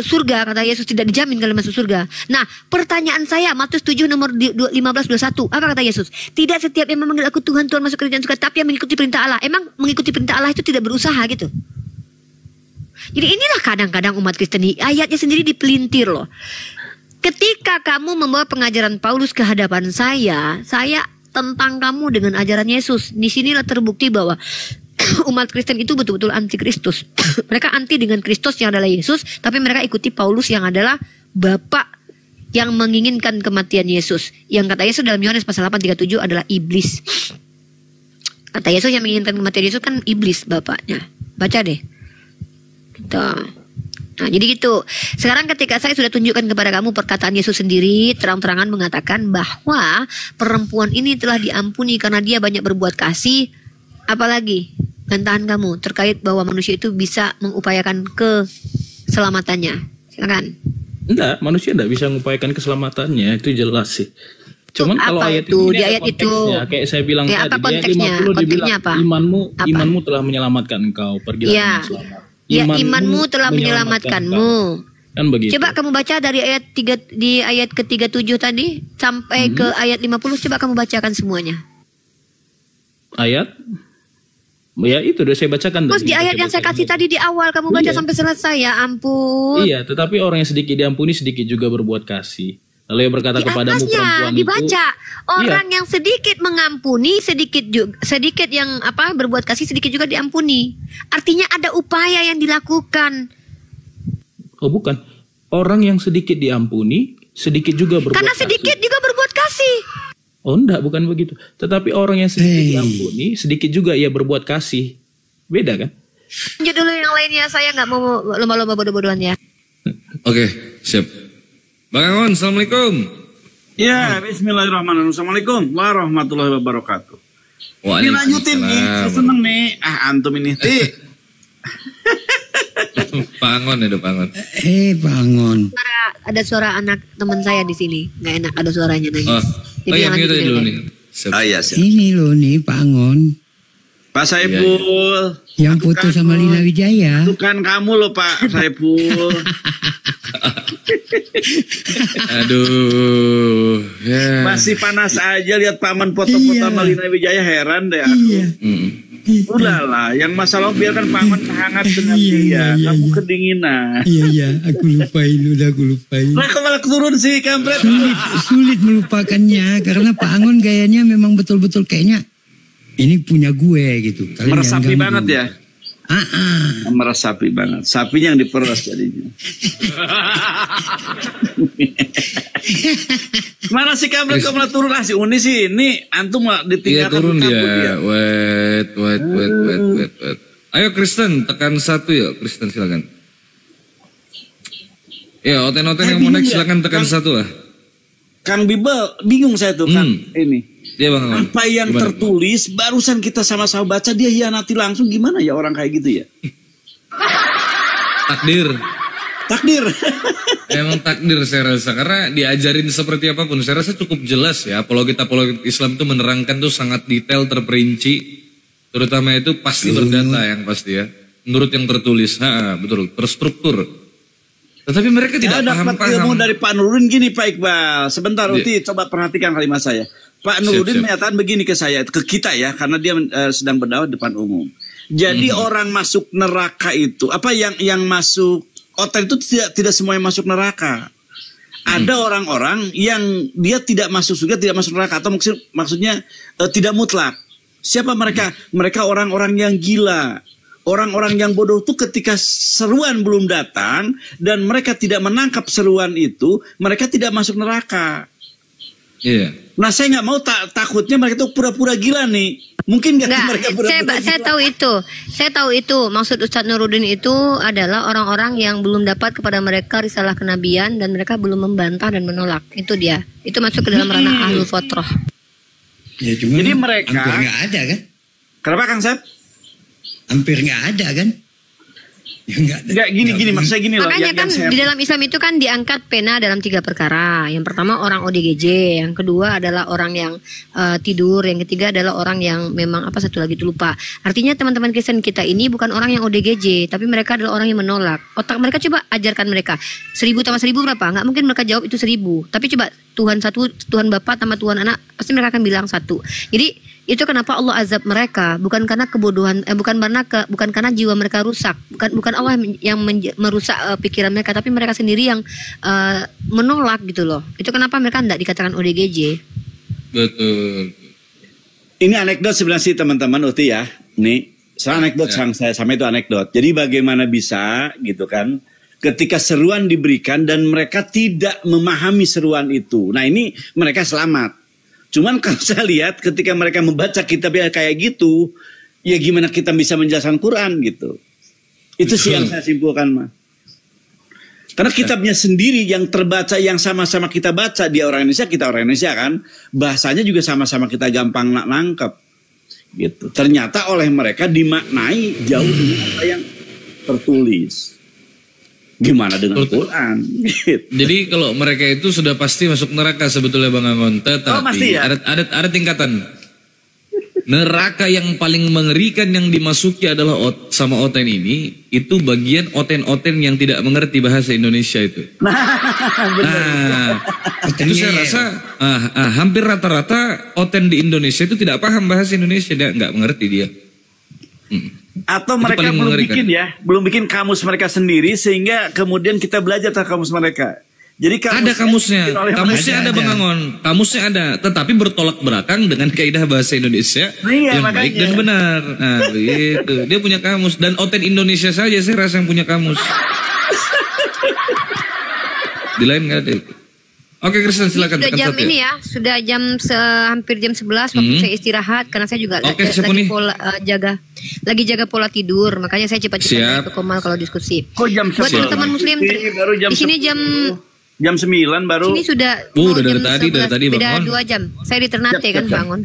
Speaker 3: surga, kata Yesus, tidak dijamin kalau masuk surga. Nah, pertanyaan saya, Matius 7 nomor 15-21, apa kata Yesus? Tidak setiap yang memanggil aku Tuhan, Tuhan masuk kerajaan surga, tapi yang mengikuti perintah Allah. Emang mengikuti perintah Allah itu tidak berusaha gitu? Jadi inilah kadang-kadang umat Kristen, ayatnya sendiri dipelintir loh. Ketika kamu membawa pengajaran Paulus ke hadapan saya tentang kamu dengan ajaran Yesus. Disinilah terbukti bahwa umat Kristen itu betul-betul anti Kristus. Mereka anti dengan Kristus yang adalah Yesus, tapi mereka ikuti Paulus yang adalah Bapak yang menginginkan kematian Yesus. Yang kata Yesus dalam Yohanes pasal 8:37 adalah iblis. Kata Yesus yang menginginkan kematian Yesus kan iblis bapaknya. Baca deh. Nah, jadi gitu. Sekarang ketika saya sudah tunjukkan kepada kamu perkataan Yesus sendiri terang-terangan mengatakan bahwa perempuan ini telah diampuni karena dia banyak berbuat kasih. Apalagi bantahan kamu terkait bahwa manusia itu bisa mengupayakan keselamatannya. Silakan.
Speaker 5: Enggak, manusia enggak bisa mengupayakan keselamatannya, itu jelas sih. Cuman kalau ayat
Speaker 3: itu,
Speaker 5: ini
Speaker 3: di ayat itu
Speaker 5: kayak saya bilang
Speaker 3: ya,
Speaker 5: tadi,
Speaker 3: apa konteksnya?
Speaker 5: Konteksnya
Speaker 3: apa?
Speaker 5: Imanmu telah menyelamatkan engkau, pergilah dengan selamat.
Speaker 3: Imanmu telah menyelamatkanmu.
Speaker 5: Kan begitu.
Speaker 3: Coba kamu baca dari ayat 3 di ayat ke-37 tadi sampai ke ayat 50, coba kamu bacakan semuanya.
Speaker 5: Ayat? Ya itu udah saya bacakan.
Speaker 3: Terus di ayat yang saya kasih tadi di awal kamu baca sampai selesai, ya ampun.
Speaker 5: Iya, tetapi orang yang sedikit diampuni sedikit juga berbuat kasih. Lalu yang berkata kepadamu perempuan
Speaker 3: dibaca orang yang sedikit mengampuni sedikit yang berbuat kasih sedikit juga diampuni. Artinya ada upaya yang dilakukan.
Speaker 5: Oh bukan, orang yang sedikit diampuni sedikit juga berbuat
Speaker 3: karena sedikit
Speaker 5: kasih.
Speaker 3: Juga berbuat kasih.
Speaker 5: Oh enggak, bukan begitu. Tetapi orang yang sedikit diampuni sedikit juga ia berbuat kasih. Beda kan?
Speaker 3: Lanjut dulu yang lainnya, saya nggak mau lomba-lomba bodoh-bodohan ya.
Speaker 6: Oke, siap. Bang Angon, assalamualaikum.
Speaker 7: Ya, bismillahirrahmanirrahim. Assalamualaikum warahmatullahi wabarakatuh.
Speaker 6: Ini
Speaker 7: lanjutin nih, saya seneng nih. Antum ini.
Speaker 6: Pak Angon ya, Pak Angon.
Speaker 8: Pak Angon.
Speaker 3: Ada suara anak teman saya di sini, nggak enak ada suaranya nangis.
Speaker 6: Yang itu dulu nih.
Speaker 7: Iya, siap.
Speaker 8: Ini loh nih Pak Angon.
Speaker 7: Pak Saiful.
Speaker 8: Yang putus sama Lina Wijaya.
Speaker 7: Itu kan kamu loh Pak Saiful.
Speaker 6: Aduh.
Speaker 7: Ya. Masih panas aja lihat paman foto-foto sama Lina Wijaya, heran deh aku.
Speaker 8: Iya.
Speaker 7: Udahlah, yang masalah biarkan paman hangat dengan dia. Kamu kedinginan.
Speaker 8: Iya, aku lupain.
Speaker 7: Nah, kok malah turun sih, kampret.
Speaker 8: Sulit melupakannya karena Pak Angon gayanya memang betul-betul kayaknya ini punya gue gitu.
Speaker 7: Meresapi banget ya. Meres sapi banget. Sapinya yang diperes jadinya. Mana si Kamlet kok malah turun lah si Uni sih. Ini antum ditinggalkan.
Speaker 6: Iya turun dia. Wait. Ayo Kristen tekan 1 ya. Kristen silakan. Ya oten-oten yang mau naik silakan tekan 1 lah.
Speaker 7: Kang Bibel bingung saya tuh kan ini.
Speaker 6: Iya Bang.
Speaker 7: Apa yang tertulis barusan kita sama-sama baca dia hianati langsung, gimana ya orang kayak gitu ya? Takdir.
Speaker 6: Emang takdir saya rasa karena diajarin seperti apapun saya rasa cukup jelas ya. Apologet Islam itu menerangkan tuh sangat detail, terperinci, terutama itu pasti berdata yang pasti ya. Menurut yang tertulis, betul, terstruktur. Tetapi mereka tidak paham.
Speaker 7: Ilmu dari Pak Nurudin gini Pak Iqbal. Sebentar Uti coba perhatikan kalimat saya. Pak Nurudin menyatakan begini ke saya, ke kita ya, karena dia sedang berdakwah depan umum. Jadi orang masuk neraka itu, apa yang masuk oten itu tidak semua yang masuk neraka. Ada orang-orang yang dia tidak masuk surga, tidak masuk neraka, atau maksudnya tidak mutlak. Siapa mereka? Mereka orang-orang yang gila. Orang-orang yang bodoh itu ketika seruan belum datang dan mereka tidak menangkap seruan itu, mereka tidak masuk neraka.
Speaker 6: Iya.
Speaker 7: Nah saya nggak mau takutnya mereka itu pura-pura gila nih. Mungkin nggak mereka pura-pura gila.
Speaker 9: Saya tahu itu. Maksud Ustadz Nurudin itu adalah orang-orang yang belum dapat kepada mereka risalah kenabian dan mereka belum membantah dan menolak. Itu dia. Itu masuk ke dalam ranah ahlul fatrah.
Speaker 8: Ya,
Speaker 7: jadi mereka
Speaker 8: hampir nggak ada kan?
Speaker 7: Kenapa Kang Sep?
Speaker 8: Hampir nggak ada kan?
Speaker 7: Enggak gini maksudnya gini loh.
Speaker 9: Makanya kan di dalam Islam itu kan diangkat pena dalam 3 perkara. Yang pertama orang ODGJ, yang kedua adalah orang yang tidur, yang ketiga adalah orang yang memang satu lagi itu lupa. Artinya teman-teman Kristen kita ini bukan orang yang ODGJ, tapi mereka adalah orang yang menolak. Otak mereka coba ajarkan mereka 1000 tambah 1000 berapa? Nggak mungkin mereka jawab itu 1000. Tapi coba Tuhan satu, Tuhan Bapa tambah Tuhan Anak, pasti mereka akan bilang 1. Jadi itu kenapa Allah azab mereka, bukan karena kebodohan, bukan karena jiwa mereka rusak, bukan Allah yang merusak pikiran mereka, tapi mereka sendiri yang menolak gitu loh. Itu kenapa mereka tidak dikatakan ODGJ.
Speaker 6: Betul.
Speaker 7: Ini anekdot sebenarnya sih teman-teman Uti ya. Nih, anekdot yang saya sama itu anekdot. Jadi bagaimana bisa gitu kan, ketika seruan diberikan dan mereka tidak memahami seruan itu. Nah ini mereka selamat. Cuman kalau saya lihat ketika mereka membaca kitabnya kayak gitu, ya gimana kita bisa menjelaskan Quran gitu. Itu sih yang saya simpulkan mah. Karena kitabnya sendiri yang terbaca, yang sama-sama kita baca, dia orang Indonesia, kita orang Indonesia kan, bahasanya juga sama-sama kita gampang nangkep gitu. Ternyata oleh mereka dimaknai jauh dengan apa yang tertulis. Gimana dengan Quran? Gitu.
Speaker 6: Jadi kalau mereka itu sudah pasti masuk neraka sebetulnya Bang Angon. Tetapi ya? ada tingkatan. Neraka yang paling mengerikan yang dimasuki adalah sama oten ini. Itu bagian oten-oten yang tidak mengerti bahasa Indonesia itu. Nah, itu saya rasa hampir rata-rata oten di Indonesia itu tidak paham bahasa Indonesia. Dia nggak mengerti dia.
Speaker 7: Atau mereka belum bikin kamus mereka sendiri sehingga kemudian kita belajar tentang kamus mereka. Jadi
Speaker 6: ada kamusnya ada Bang Angon, kamusnya ada, tetapi bertolak belakang dengan kaidah bahasa Indonesia yang makanya baik dan benar. Nah, begitu. Dia punya kamus dan oten Indonesia saja saya rasa yang punya kamus. Di lain nggak ada. Oke Kristen silakan.
Speaker 9: Sudah jam ini ya, sudah hampir jam 11 waktu saya istirahat karena saya juga lagi jaga pola tidur, makanya saya cepat-cepat ke Komal kalau diskusi.
Speaker 7: Kok jam 11?
Speaker 9: Buat teman-teman muslim di sini jam
Speaker 7: 9 baru.
Speaker 9: Sini sudah
Speaker 6: dari tadi
Speaker 9: beda 2 jam. Saya di Ternate kan bangun.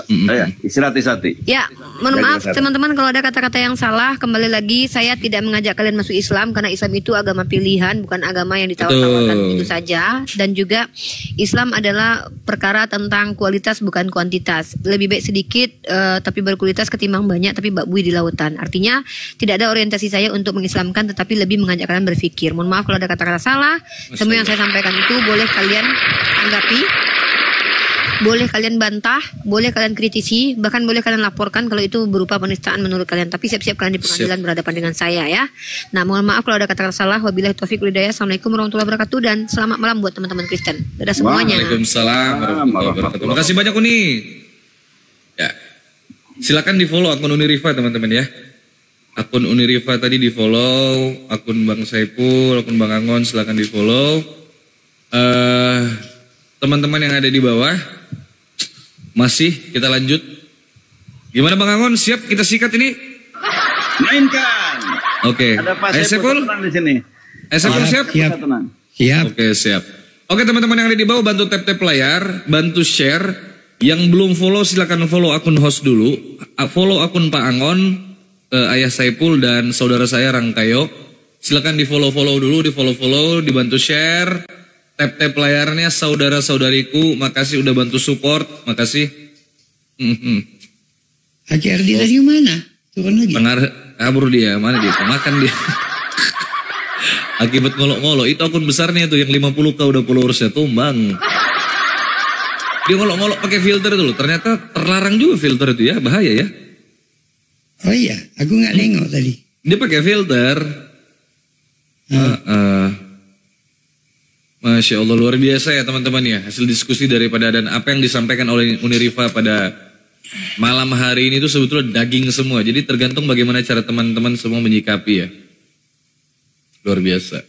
Speaker 7: Ya, istirahat.
Speaker 9: Ya, mohon maaf teman-teman kalau ada kata-kata yang salah. Kembali lagi, saya tidak mengajak kalian masuk Islam karena Islam itu agama pilihan, bukan agama yang ditawar-tawarkan itu saja. Dan juga Islam adalah perkara tentang kualitas bukan kuantitas. Lebih baik sedikit tapi berkualitas ketimbang banyak tapi bak bui di lautan. Artinya tidak ada orientasi saya untuk mengislamkan, tetapi lebih mengajak kalian berpikir. Mohon maaf kalau ada kata-kata salah. Semua yang saya sampaikan itu boleh kalian anggapi, boleh kalian bantah, boleh kalian kritisi, bahkan boleh kalian laporkan kalau itu berupa penistaan menurut kalian. Tapi siap-siap kalian di pengadilan berhadapan dengan saya ya. Nah, mohon maaf kalau ada kata-kata salah. Wabillahi taufiq wal hidayah. Assalamualaikum warahmatullahi wabarakatuh dan selamat malam buat teman-teman Kristen. Dadah semuanya.
Speaker 6: Waalaikumsalam warahmatullahi wabarakatuh. Terima kasih banyak Uni. Ya. Silakan di-follow akun Uni Rifa teman-teman ya. Akun Unirifa tadi di follow, akun Bang Saiful, akun Bang Angon silakan di follow. Teman-teman yang ada di bawah, masih kita lanjut. Gimana Bang Angon? Siap kita sikat ini?
Speaker 7: Mainkan.
Speaker 6: Oke.
Speaker 7: Ada Pak
Speaker 6: Saiful
Speaker 7: di sini.
Speaker 6: Saiful siap?
Speaker 8: Siap.
Speaker 6: Oke, siap. Oke teman-teman yang ada di bawah, bantu tap-tap layar, bantu share. Yang belum follow silakan follow akun host dulu. Follow akun Pak Angon, Ayah Saiful dan saudara saya Rangkayo. Silakan di follow dulu, dibantu share. Tap layarnya saudara-saudariku, makasih udah bantu support, makasih.
Speaker 8: Aki Ardi tadi mana? Turun lagi.
Speaker 6: Kabur dia, mana dia? Makan dia. Akibat ngolok-ngolok, itu akun besarnya tuh yang 50k udah followersnya tumbang. Dia ngolok-ngolok pakai filter tuh, ternyata terlarang juga filter itu ya, bahaya ya.
Speaker 8: Oh iya, aku nggak nengok tadi.
Speaker 6: Dia pakai filter. Masya Allah, luar biasa ya teman-teman ya. Hasil diskusi daripada dan apa yang disampaikan oleh Unirifa pada malam hari ini itu sebetulnya daging semua. Jadi tergantung bagaimana cara teman-teman semua menyikapi ya. Luar biasa.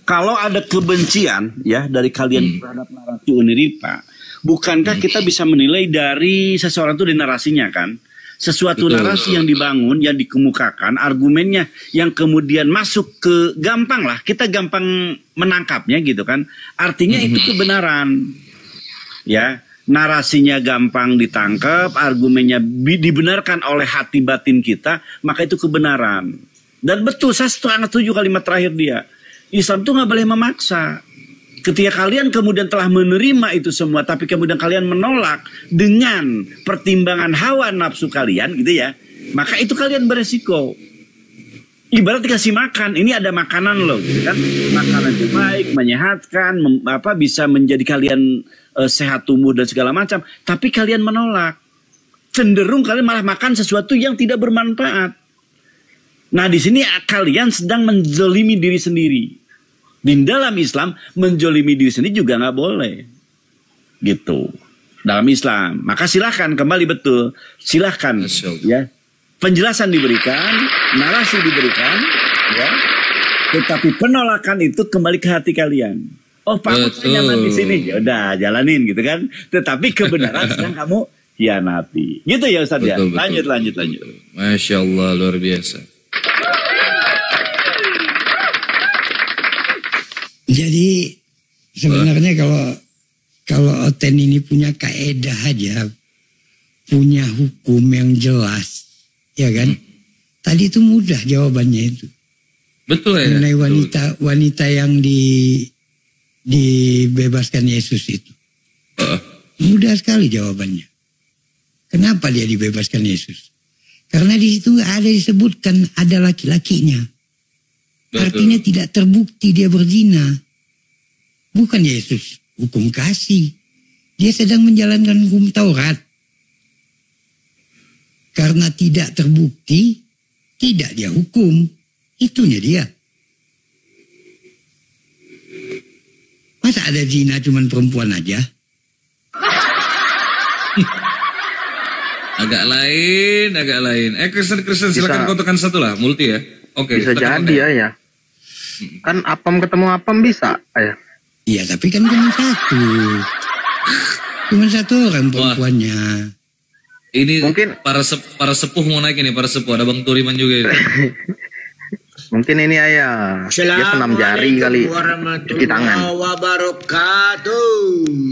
Speaker 7: Kalau ada kebencian ya dari kalian terhadap narasi Unirifa, bukankah kita bisa menilai dari seseorang itu di narasinya kan? Sesuatu narasi yang dibangun, yang dikemukakan, argumennya yang kemudian masuk ke gampang lah, kita gampang menangkapnya gitu kan. Artinya itu kebenaran. Ya, narasinya gampang ditangkap, argumennya dibenarkan oleh hati batin kita, maka itu kebenaran. Dan betul, saya sangat setuju kalimat terakhir dia. Islam itu nggak boleh memaksa. Ketika kalian kemudian telah menerima itu semua, tapi kemudian kalian menolak dengan pertimbangan hawa nafsu kalian, gitu ya, maka itu kalian beresiko. Ibarat dikasih makan, ini ada makanan loh, gitu kan? Makanan yang baik, menyehatkan, bisa menjadi kalian sehat tumbuh dan segala macam, tapi kalian menolak. Cenderung kalian malah makan sesuatu yang tidak bermanfaat. Nah di sini kalian sedang menzalimi diri sendiri. Di dalam Islam menjolimi diri sendiri juga nggak boleh, gitu. Dalam Islam, maka silahkan kembali betul, silahkan ya. Penjelasan diberikan, narasi diberikan, ya. Tetapi penolakan itu kembali ke hati kalian. Oh Pak, saya nyaman di sini, ya udah jalanin gitu kan. Tetapi kebenaran sedang kamu hianati, gitu ya Ustaz ya. Lanjut.
Speaker 6: Masya Allah, luar biasa.
Speaker 8: Jadi sebenarnya kalau Oten ini punya kaedah aja, punya hukum yang jelas, ya kan? Tadi itu mudah jawabannya itu.
Speaker 6: Betul ya.
Speaker 8: Mengenai wanita yang dibebaskan Yesus itu. Mudah sekali jawabannya. Kenapa dia dibebaskan Yesus? Karena di situ nggak ada disebutkan ada laki-lakinya. Artinya tidak terbukti dia berzina. Bukan Yesus hukum kasih. Dia sedang menjalankan hukum Taurat. Karena tidak terbukti, tidak dia hukum. Itunya dia. Masa ada zina cuman perempuan aja?
Speaker 6: Agak lain. Kristen silakan kotakan satu lah, multi ya. Oke,
Speaker 10: bisa jadi ya. Kan apam ketemu apam bisa ya.
Speaker 8: Iya, tapi kan cuma satu. Cuma satu orang perempuannya.
Speaker 6: Ini mungkin para sepuh mau naik ini, para sepuh. Ada Bang Turiman juga ini.
Speaker 10: Mungkin ini ayah. Dia senam jari kali. Cuci tangan.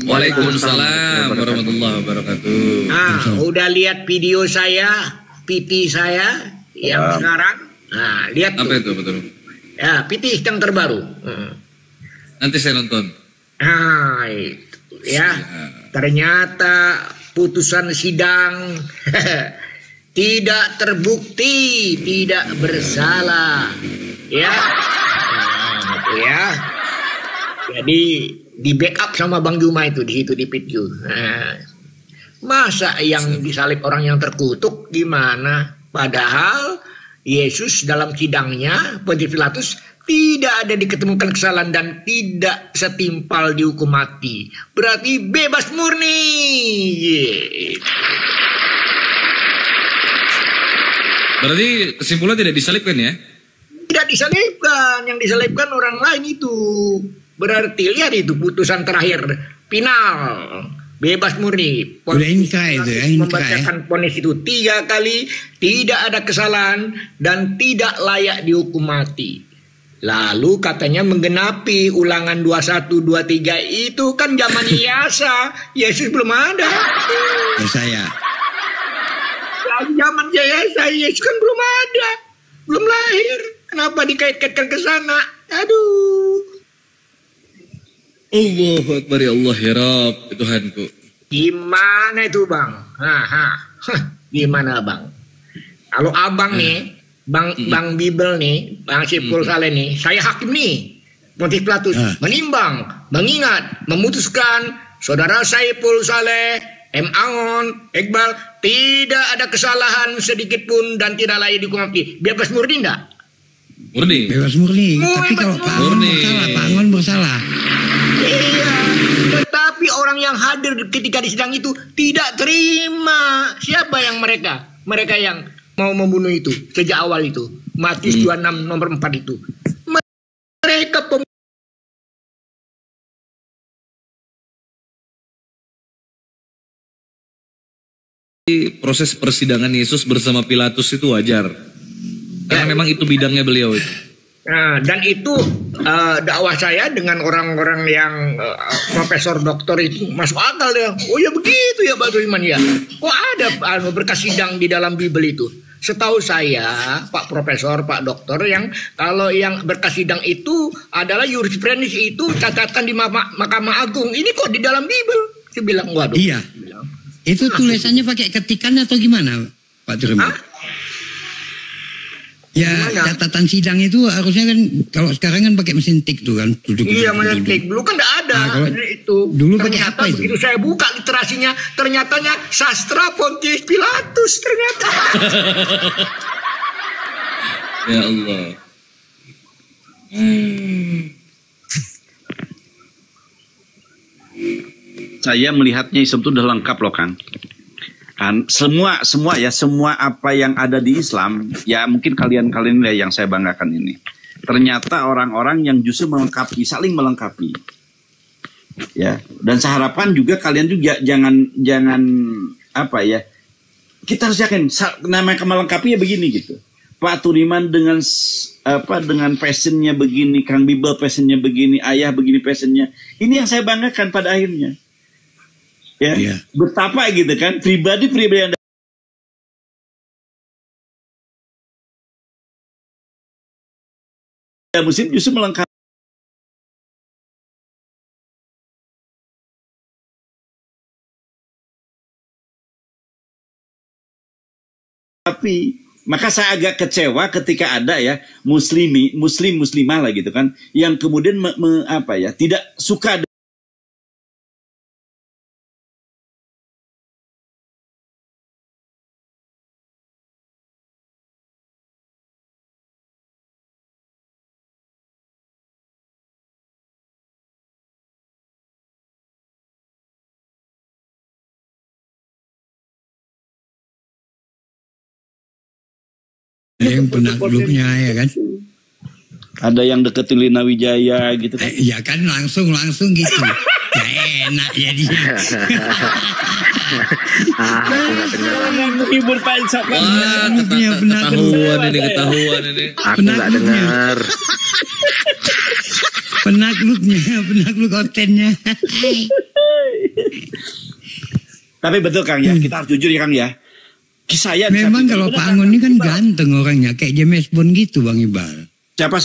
Speaker 6: Waalaikumsalam warahmatullahi wabarakatuh.
Speaker 11: Nah, udah lihat video saya, pipi saya yang sekarang? Nah, lihat
Speaker 6: apa itu betul?
Speaker 11: Ya, pipi yang terbaru.
Speaker 6: Nanti saya nonton.
Speaker 11: Nah, itu ya. Ternyata putusan sidang tidak terbukti, tidak bersalah. Ya. Nah, itu ya. Jadi di backup sama Bang Juma itu di situ di video. Nah, masa yang disalib orang yang terkutuk gimana? Padahal Yesus dalam sidangnya, Pontius Pilatus tidak ada diketemukan kesalahan dan tidak setimpal dihukum mati. Berarti bebas murni.
Speaker 6: Berarti kesimpulan tidak disalibkan ya?
Speaker 11: Tidak disalibkan, yang disalibkan orang lain itu. Berarti lihat itu putusan terakhir, final, bebas murni. Membacakan vonis itu 3 kali, tidak ada kesalahan dan tidak layak dihukum mati. Lalu katanya menggenapi ulangan 21, 23 itu kan zaman Yasa. Yesus belum ada.
Speaker 8: Saya.
Speaker 11: Zaman Yasa, Yesus kan belum ada. Belum lahir. Kenapa dikait-kaitkan ke sana? Aduh.
Speaker 6: Allahu Akbar, ya Allah, ya Rabb, Tuhanku.
Speaker 11: Gimana itu bang? Gimana bang? Kalau abang nih, Bang Bibel nih, Bang Saiful Saleh nih, saya hakim nih, Pontius Pilatus, menimbang, mengingat, memutuskan saudara Saiful Saleh, M. Angon, Iqbal, tidak ada kesalahan sedikit pun dan tidak layak dihukum mati. Bebas murni enggak?
Speaker 6: Murni.
Speaker 8: Bebas murni. Tapi kalau Pak Angon bersalah, Pak Angon bersalah.
Speaker 11: Iya, tetapi orang yang hadir ketika di sidang itu tidak terima. Siapa yang mereka? Mereka yang mau membunuh itu sejak awal itu. Matius 26 nomor 4 itu. Mereka
Speaker 6: proses persidangan Yesus bersama Pilatus itu wajar. Karena memang itu bidangnya beliau itu.
Speaker 11: Nah, dan itu dakwah saya dengan orang-orang yang profesor doktor itu masuk akal ya. Oh ya begitu ya Pak Suliman ya. Kok ada berkas sidang di dalam Bible itu? Setahu saya Pak Profesor, Pak Dokter, yang kalau yang berkas sidang itu adalah jurisprudensi itu catatan di Mahkamah Agung. Ini kok di dalam Bible? Saya bilang waduh.
Speaker 8: Iya. Itu tulisannya pakai ketikan atau gimana Pak Suliman? Ya, catatan sidang itu harusnya kan kalau sekarang kan pakai mesin tik tuh kan.
Speaker 11: Iya, mesin tik. Dulu kan enggak ada. Itu.
Speaker 8: Dulu pakai apa itu?
Speaker 11: Begitu saya buka literasinya, ternyatanya sastra Pontius Pilatus ternyata.
Speaker 6: Ya Allah.
Speaker 7: Saya melihatnya Islam itu udah lengkap loh Kang. Kan semua apa yang ada di Islam ya mungkin kalian yang saya banggakan ini ternyata orang-orang yang justru melengkapi, saling melengkapi ya. Dan saya harapkan juga kalian juga jangan apa ya, kita harus yakin namanya melengkapi ya begini gitu. Pak Turiman dengan passionnya begini, Kang Bibel passionnya begini, Ayah begini passionnya, ini yang saya banggakan pada akhirnya. Ya, betapa gitu kan pribadi yang muslim justru melengkapi. Tapi maka saya agak kecewa ketika ada ya muslimah lah gitu kan yang kemudian tidak suka
Speaker 8: yang penakluknya ya kan.
Speaker 7: Ada yang deket Lina Wijaya gitu kan.
Speaker 8: Ya kan langsung gitu. Ya enak ya dia.
Speaker 7: Menghibur Pak Insaf.
Speaker 6: Ketahuan ini.
Speaker 10: Aku nggak dengar.
Speaker 8: Penakluk kontennya.
Speaker 7: Tapi betul Kang ya, kita harus jujur ya Kang ya. Saya
Speaker 8: memang kalau Pak Angon ini kan ganteng orangnya, kayak James Bond gitu Bang Iqbal.
Speaker 7: Siapa?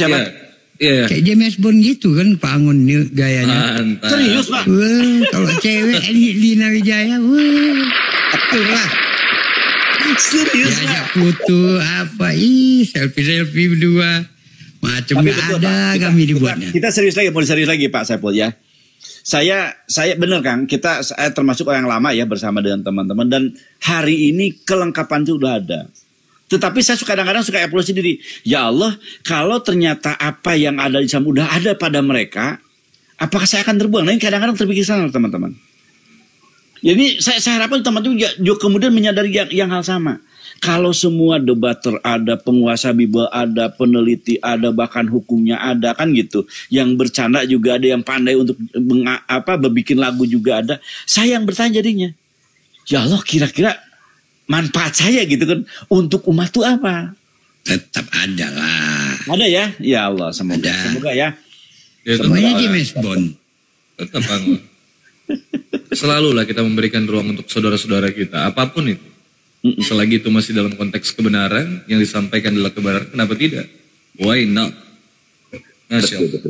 Speaker 6: Iya.
Speaker 8: Kayak James Bond gitu kan Pak Angon ini gayanya.
Speaker 7: Serius Pak?
Speaker 8: Wah, kalau cewek Lina Wijaya, wah.
Speaker 7: Serius Pak?
Speaker 8: Diajak foto selfie berdua. Macam nggak ada Pak, kami dibuatnya.
Speaker 7: Kita serius lagi, mau serius lagi Pak Saiful ya. Saya benar Kang, saya termasuk orang lama ya bersama dengan teman-teman dan hari ini kelengkapan itu udah ada. Tetapi saya kadang-kadang suka evaluasi diri. Ya Allah, kalau ternyata apa yang ada di sana udah ada pada mereka, apakah saya akan terbuang? Nah, ini kadang-kadang terpikir sana teman-teman. Jadi saya harapkan teman-teman juga kemudian menyadari yang hal sama. Kalau semua debater ada, penguasa Bible ada, peneliti ada, bahkan hukumnya ada kan gitu. Yang bercanda juga ada, yang pandai untuk berbikin lagu juga ada. Saya yang bertanya jadinya, ya Allah kira-kira manfaat saya gitu kan untuk umat itu apa?
Speaker 8: Tetap ada lah.
Speaker 7: Ada ya? Ya Allah, semoga ya.
Speaker 8: Semuanya James Bond.
Speaker 6: Tetap Allah. Selalulah kita memberikan ruang untuk saudara-saudara kita, apapun itu. Selagi itu masih dalam konteks kebenaran, yang disampaikan adalah kebenaran, kenapa tidak? Why not? Masya Allah.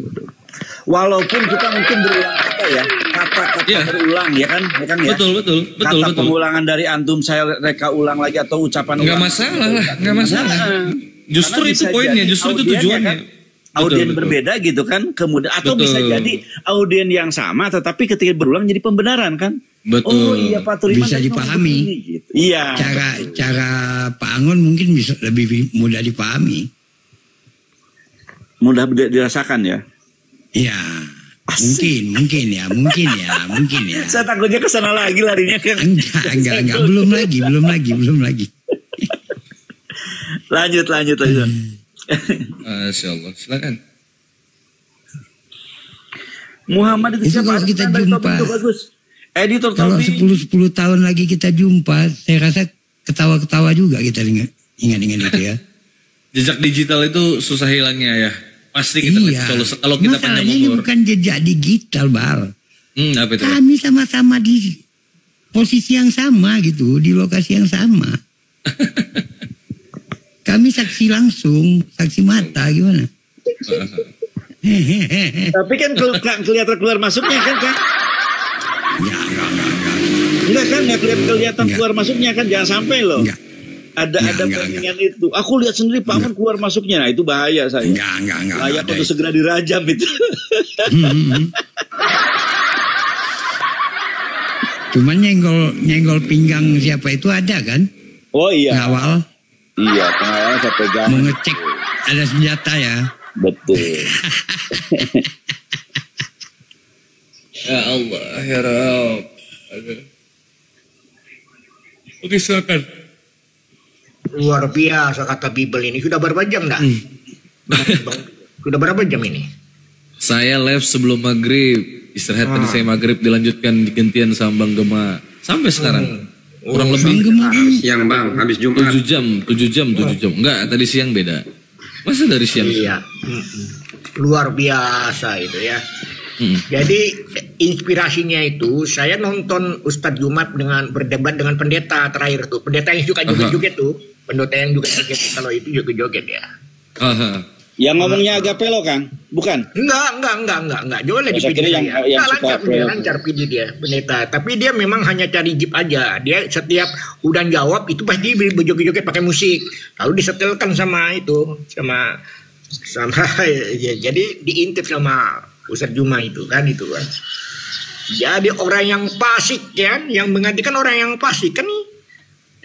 Speaker 7: Walaupun kita mungkin berulang kata ya, kata-kata berulang ya kan ya.
Speaker 6: Betul.
Speaker 7: Kata pengulangan dari antum saya reka ulang lagi atau ucapan
Speaker 6: nggak masalah lah, nggak masalah. Justru itu poinnya, justru itu tujuannya.
Speaker 7: Kan? Audien berbeda gitu kan, kemudian atau bisa jadi audien yang sama, tetapi ketika berulang jadi pembenaran kan.
Speaker 6: Betul.
Speaker 7: Oh iya Pak Turiman
Speaker 8: bisa dipahami.
Speaker 7: Gitu. Iya.
Speaker 8: Cara Pak Angon mungkin bisa lebih mudah dipahami.
Speaker 7: Mudah dirasakan ya.
Speaker 8: Iya. Mungkin ya.
Speaker 7: Saya takutnya kesana lagi larinya kan.
Speaker 8: Enggak. Belum lagi.
Speaker 7: Lanjut.
Speaker 6: Masya Allah, silakan.
Speaker 7: Muhammad itu
Speaker 8: kalau kita jumpa.
Speaker 7: Editor
Speaker 8: kalau 10 tahun lagi kita jumpa, saya rasa ketawa-ketawa juga kita ingat-ingat itu ya.
Speaker 6: Jejak digital itu susah hilangnya ya. Pasti kita kalau kita panjang umur.
Speaker 8: Ini bukan jejak digital, Bal.
Speaker 6: Apa itu?
Speaker 8: Kami sama-sama di posisi yang sama gitu, di lokasi yang sama. Kami saksi langsung, saksi mata gimana?
Speaker 7: Tapi kan kelihatan keluar masuknya kan? Enggak kan, kelihatan keluar masuknya kan, jangan sampai loh. Ada pertandingan itu. Aku lihat sendiri Pak Aman keluar masuknya, nah itu bahaya saya. Layak untuk segera dirajam itu.
Speaker 8: Cuman nyenggol pinggang siapa itu ada kan?
Speaker 7: Oh iya.
Speaker 8: Pengawal.
Speaker 7: Iya, pengawal saya pegang.
Speaker 8: Mengecek ada senjata ya.
Speaker 7: Betul.
Speaker 6: Ya Allah, ya Rabb. Oke, silakan.
Speaker 11: Luar biasa kata Bible ini. Sudah berapa jam dah? Sudah berapa jam ini?
Speaker 6: Saya live sebelum maghrib. Istirahat tadi saya maghrib, dilanjutkan digentian sama Bang Gema. Sampai sekarang. Kurang lebih
Speaker 12: siang Bang, habis Jumat.
Speaker 6: 7 jam. Enggak, tadi siang beda. Masa dari siang?
Speaker 11: Iya. Luar biasa itu ya. Jadi inspirasinya itu saya nonton Ustadz Jumat dengan berdebat dengan pendeta terakhir tuh. Pendeta yang suka joget-joget tuh. Pendeta yang juga joget kalau itu joget-joget ya.
Speaker 7: Yang ngomongnya agak pelo kan? Bukan?
Speaker 11: Enggak. Jualnya di PD saya. Lancar PD dia, pendeta. Tapi dia memang hanya cari jeep aja. Dia setiap udah jawab itu pasti berjoget-joget pakai musik. Lalu disetelkan sama ya, jadi diintip sama Ustadz Juma itu kan. Jadi orang yang fasik kan, yang menggantikan orang yang fasik kan.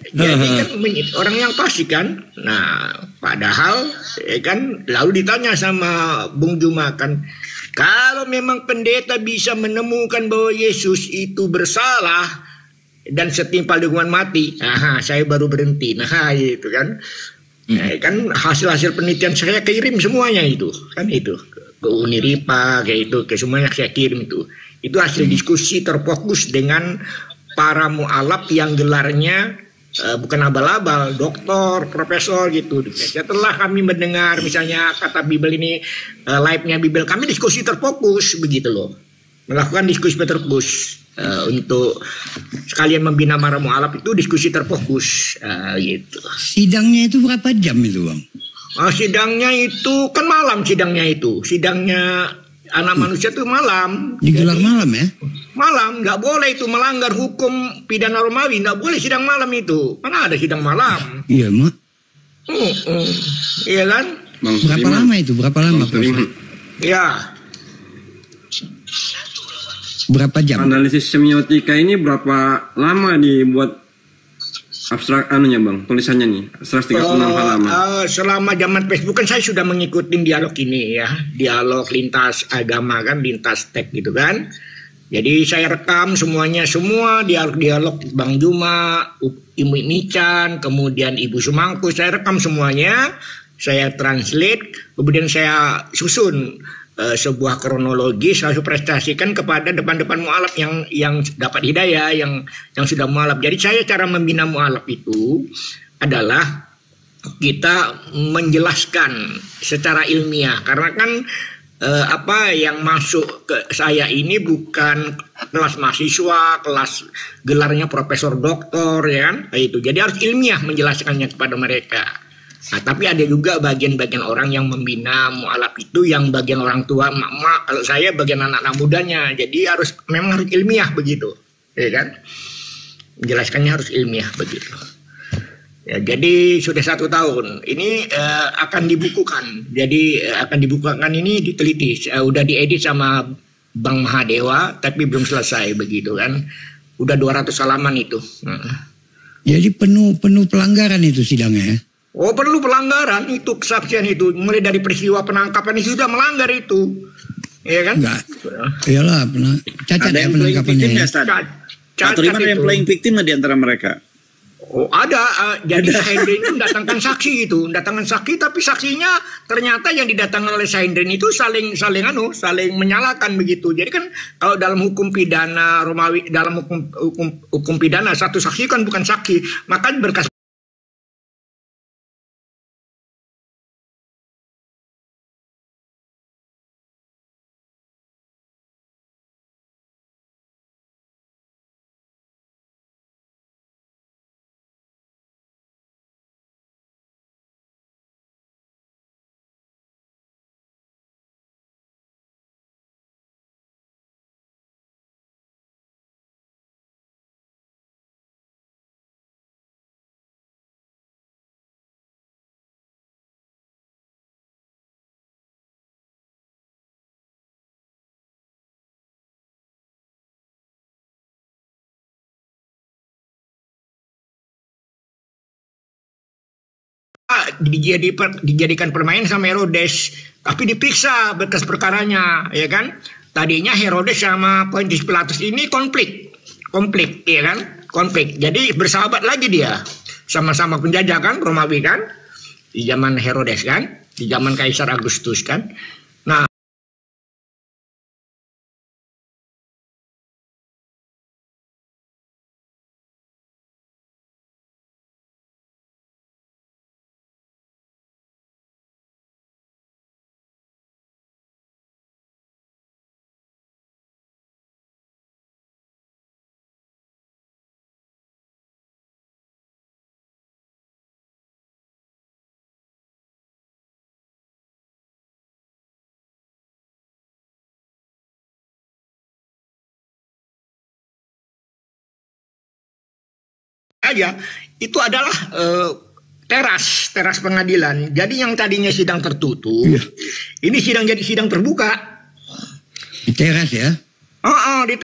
Speaker 11: Jadi kan orang yang fasik kan. Nah, padahal kan lalu ditanya sama Bung Juma kan, kalau memang pendeta bisa menemukan bahwa Yesus itu bersalah dan setimpal dengan mati, saya baru berhenti. Nah, itu kan. Kan hasil-hasil penelitian saya kirim semuanya itu kan, itu ke Uniripa kayak itu, ke semuanya saya kirim itu hasil diskusi terfokus dengan para mu'alaf yang gelarnya bukan abal-abal, doktor, profesor gitu. Setelah kami mendengar misalnya kata Bible ini, live-nya Bible, kami diskusi terfokus begitu loh, melakukan diskusi terfokus untuk sekalian membina para mu'alaf itu diskusi terfokus gitu.
Speaker 8: Sidangnya itu berapa jam itu Bang?
Speaker 11: Sidangnya itu kan malam, sidangnya anak manusia itu malam.
Speaker 8: Digelar malam ya?
Speaker 11: Malam, nggak boleh itu melanggar hukum pidana Romawi, nggak boleh sidang malam itu. Mana ada sidang malam?
Speaker 8: Iya mak.
Speaker 11: Iya kan?
Speaker 8: Berapa lama itu?
Speaker 11: Ya.
Speaker 8: Berapa jam?
Speaker 12: Analisis semiotika ini berapa lama dibuat abstrak Bang, tulisannya nih 136 halaman.
Speaker 11: Selama zaman Facebook kan saya sudah mengikuti dialog ini ya, dialog lintas agama kan, lintas teks gitu kan. Jadi saya rekam semuanya, semua dialog Bang Juma, Ibu Mican, kemudian Ibu Sumangku, saya rekam semuanya, saya translate, kemudian saya susun sebuah kronologi, saya prestasikan kepada depan-depan mualaf yang dapat hidayah, yang sudah mualaf. Jadi saya cara membina mualaf itu adalah kita menjelaskan secara ilmiah, karena kan apa yang masuk ke saya ini bukan kelas mahasiswa, kelas gelarnya profesor doktor, ya kan, itu. Jadi harus ilmiah menjelaskannya kepada mereka. Nah, tapi ada juga bagian-bagian orang yang membina mualaf itu, yang bagian orang tua, mak, kalau saya bagian anak-anak mudanya. Jadi memang harus ilmiah begitu, ya kan? Menjelaskannya harus ilmiah begitu. Ya, jadi sudah 1 tahun ini akan dibukukan. Jadi akan dibukukan ini diteliti, udah diedit sama Bang Mahadewa, tapi belum selesai begitu kan. Udah 200 halaman itu.
Speaker 8: Jadi penuh pelanggaran itu sidangnya.
Speaker 11: Oh, perlu pelanggaran itu, kesaksian itu, mulai dari peristiwa penangkapan itu sudah melanggar itu, ya kan?
Speaker 8: Enggak. Iyalah, cacat ya penangkapannya.
Speaker 7: Cacat itu. Ada yang playing victim di antara mereka?
Speaker 11: Oh, ada. Jadi Sahendrin itu mendatangkan saksi tapi saksinya ternyata yang didatangkan oleh Sahendrin itu saling menyalahkan begitu. Jadi kan kalau dalam hukum pidana Romawi, dalam hukum pidana satu saksi kan bukan saksi, maka berkas dijadikan permain sama Herodes, tapi diperiksa berkas perkaranya, ya kan? Tadinya Herodes sama Pontius Pilatus ini konflik, ya kan? Konflik. Jadi bersahabat lagi dia, sama-sama penjajah kan, Romawi kan, di zaman Herodes kan, di zaman Kaisar Agustus kan. Nah, aja itu adalah teras pengadilan. Jadi yang tadinya sidang tertutup, ini jadi sidang terbuka.
Speaker 8: Di teras ya?
Speaker 11: Di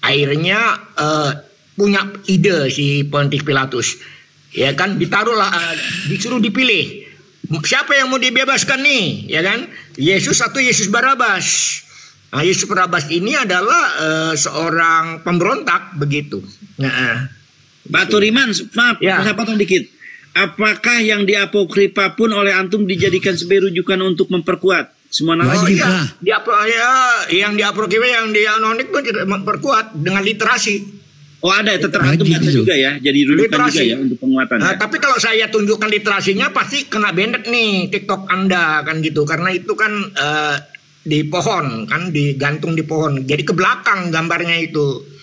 Speaker 11: akhirnya punya ide si Pontius Pilatus, ya kan, disuruh dipilih siapa yang mau dibebaskan nih, ya kan, Yesus atau Yesus Barabas. Nah, Yesus Barabas ini adalah seorang pemberontak begitu. Nah,
Speaker 7: Pak Turiman, maaf, saya potong dikit. Apakah yang di Apokripa pun oleh antum dijadikan sebagai rujukan untuk memperkuat semua narasi?
Speaker 11: Yang di Apokripa, yang di Anonik pun memperkuat dengan literasi.
Speaker 7: Oh ada, tetap antum baca juga ya, jadi rujukan juga ya untuk penguatan.
Speaker 11: Tapi kalau saya tunjukkan literasinya pasti kena banned nih TikTok Anda kan gitu, karena itu kan di pohon kan, digantung di pohon, jadi ke belakang gambarnya itu.